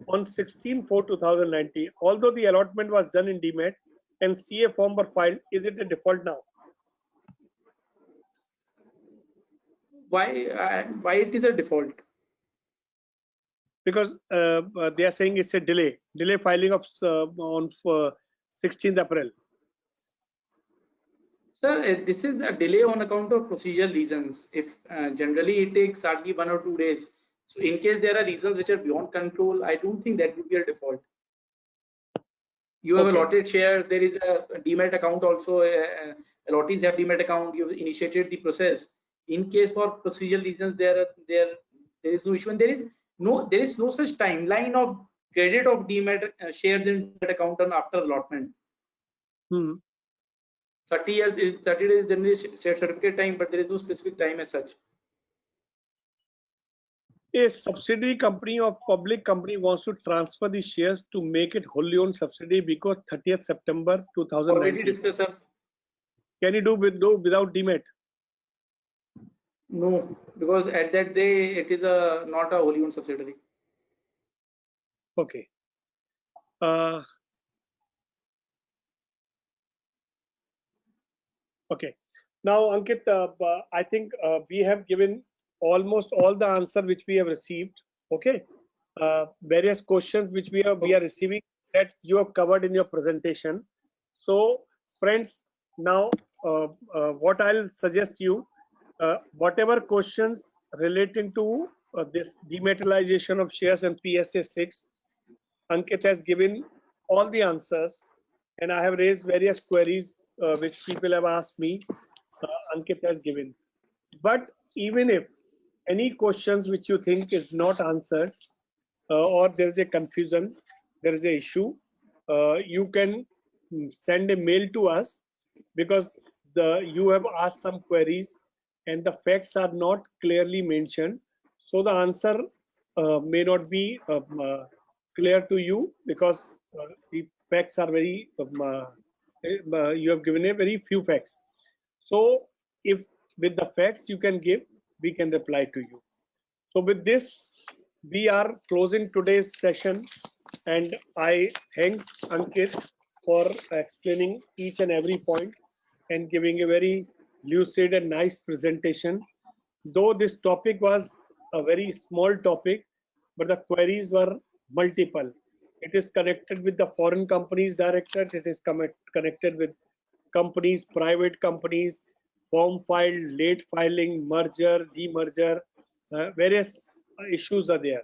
on 16/4/2019. Although the allotment was done in demat and CA form were filed, is it a default now? Why it is a default? Because they are saying it's a delay filing of on 16th April. Sir, this is a delay on account of procedural reasons. If generally it takes hardly 1 or 2 days. So in case there are reasons which are beyond control, I don't think that would be a default. You have allotted shares. There is a demat account also. Allottees have demat account. You have initiated the process. In case for procedural reasons, there is no issue, and there is no such timeline of credit of demat shares in that account on after allotment. 30 days generally certificate time, but there is no specific time as such. A subsidiary company or public company wants to transfer the shares to make it wholly owned subsidiary because 30th September 2019. Already discussed, sir. Can you do without demat? No, because at that day it is not a wholly owned subsidiary. Okay. Okay. Now, Ankit, I think we have given almost all the answer which we have received. Okay. Various questions which we are receiving that you have covered in your presentation. So, friends, now what I'll suggest you, whatever questions relating to this dematerialization of shares and PSA 6, Ankit has given all the answers, and I have raised various queries which people have asked me. Ankit has given. But even if any questions which you think is not answered, or there is a confusion, there is a issue, you can send a mail to us, because you have asked some queries and the facts are not clearly mentioned, so the answer may not be clear to you, because the facts are very you have given a very few facts. So if with the facts you can give, we can reply to you. So with this, we are closing today's session, and I thank Ankit for explaining each and every point and giving a very lucid and nice presentation. Though this topic was a very small topic, but the queries were multiple. It is connected with the foreign companies directorate, it is connected with companies, private companies, form filed, late filing, merger, demerger, various issues are there.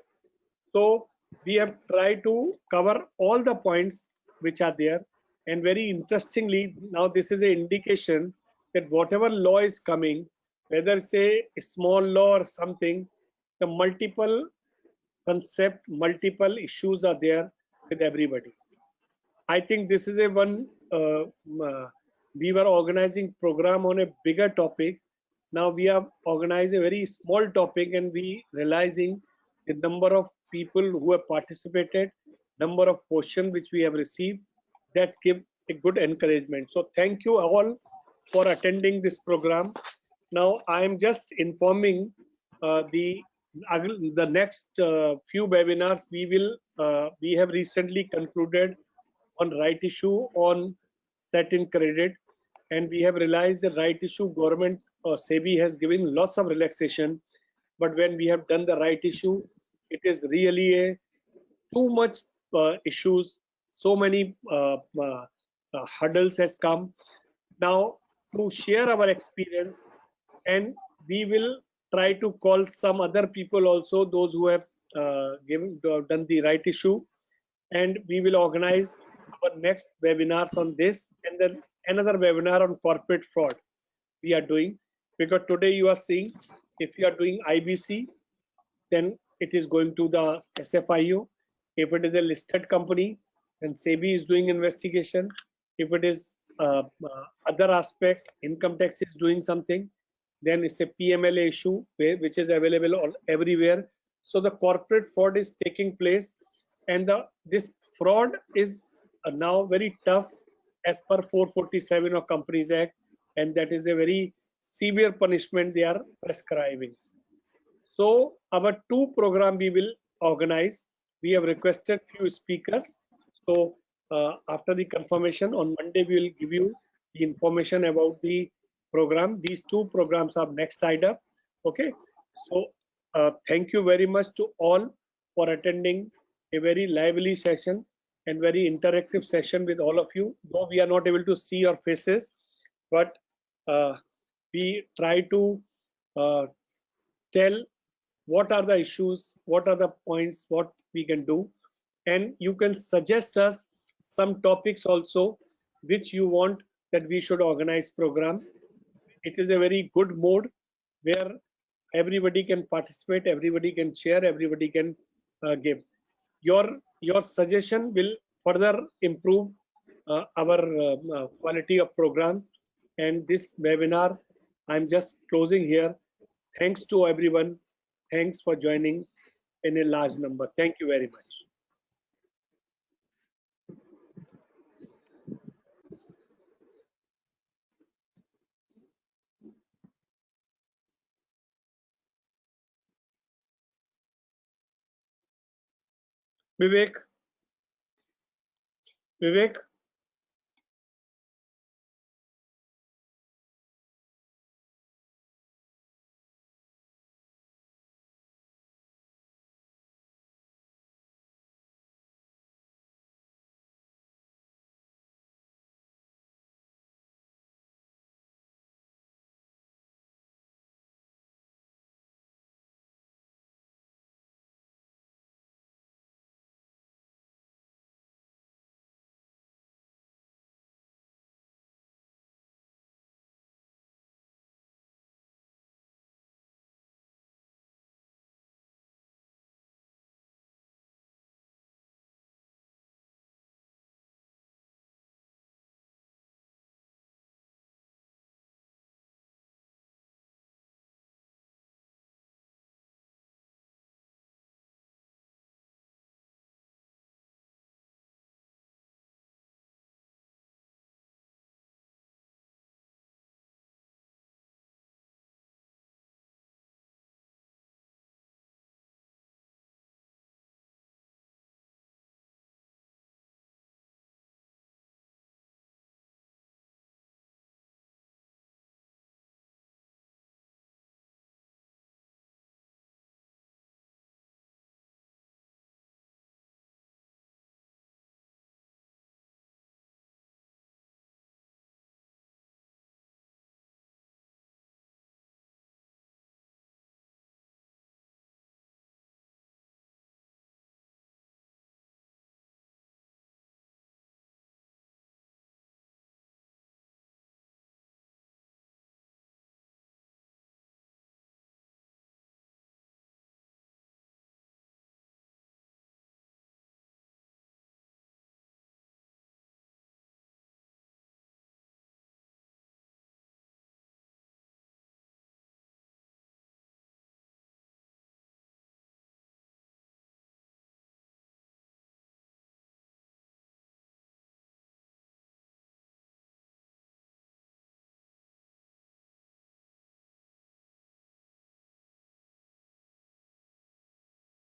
So we have tried to cover all the points which are there. And very interestingly, now this is an indication that whatever law is coming, whether say a small law or something, the multiple concept, multiple issues are there with everybody. I think this is a one, we were organizing program on a bigger topic. Now we have organized a very small topic, and we realizing the number of people who have participated, number of questions which we have received, that give a good encouragement. So thank you all for attending this program. Now I am just informing the next few webinars we have recently concluded on right issue on set-in credit, and we have realized the right issue government or SEBI has given lots of relaxation, but when we have done the right issue, it is really a too much issues, so many hurdles has come. Now to share our experience, and we will try to call some other people also, those who have done the right issue, and we will organize our next webinars on this, and then another webinar on corporate fraud we are doing, because today you are seeing, if you are doing IBC, then it is going to the SFIO. If it is a listed company, then SEBI is doing investigation. If it is other aspects, income tax is doing something, then it's a PMLA issue which is available everywhere. So the corporate fraud is taking place, and this fraud is now very tough as per 447 of Companies Act, and that is a very severe punishment they are prescribing. So our two program we will organize. We have requested few speakers. So after the confirmation on Monday, we will give you the information about the program. These two programs are next tied up. Okay. So thank you very much to all for attending a very lively session and very interactive session with all of you. Though we are not able to see your faces, but we try to tell what are the issues, what are the points, what we can do, and you can suggest us some topics also which you want that we should organize program. It is a very good mode where everybody can participate, everybody can share, everybody can give. Your suggestion will further improve our quality of programs. And this webinar, I'm just closing here. Thanks to everyone. Thanks for joining in a large number. Thank you very much. Vivek? Vivek?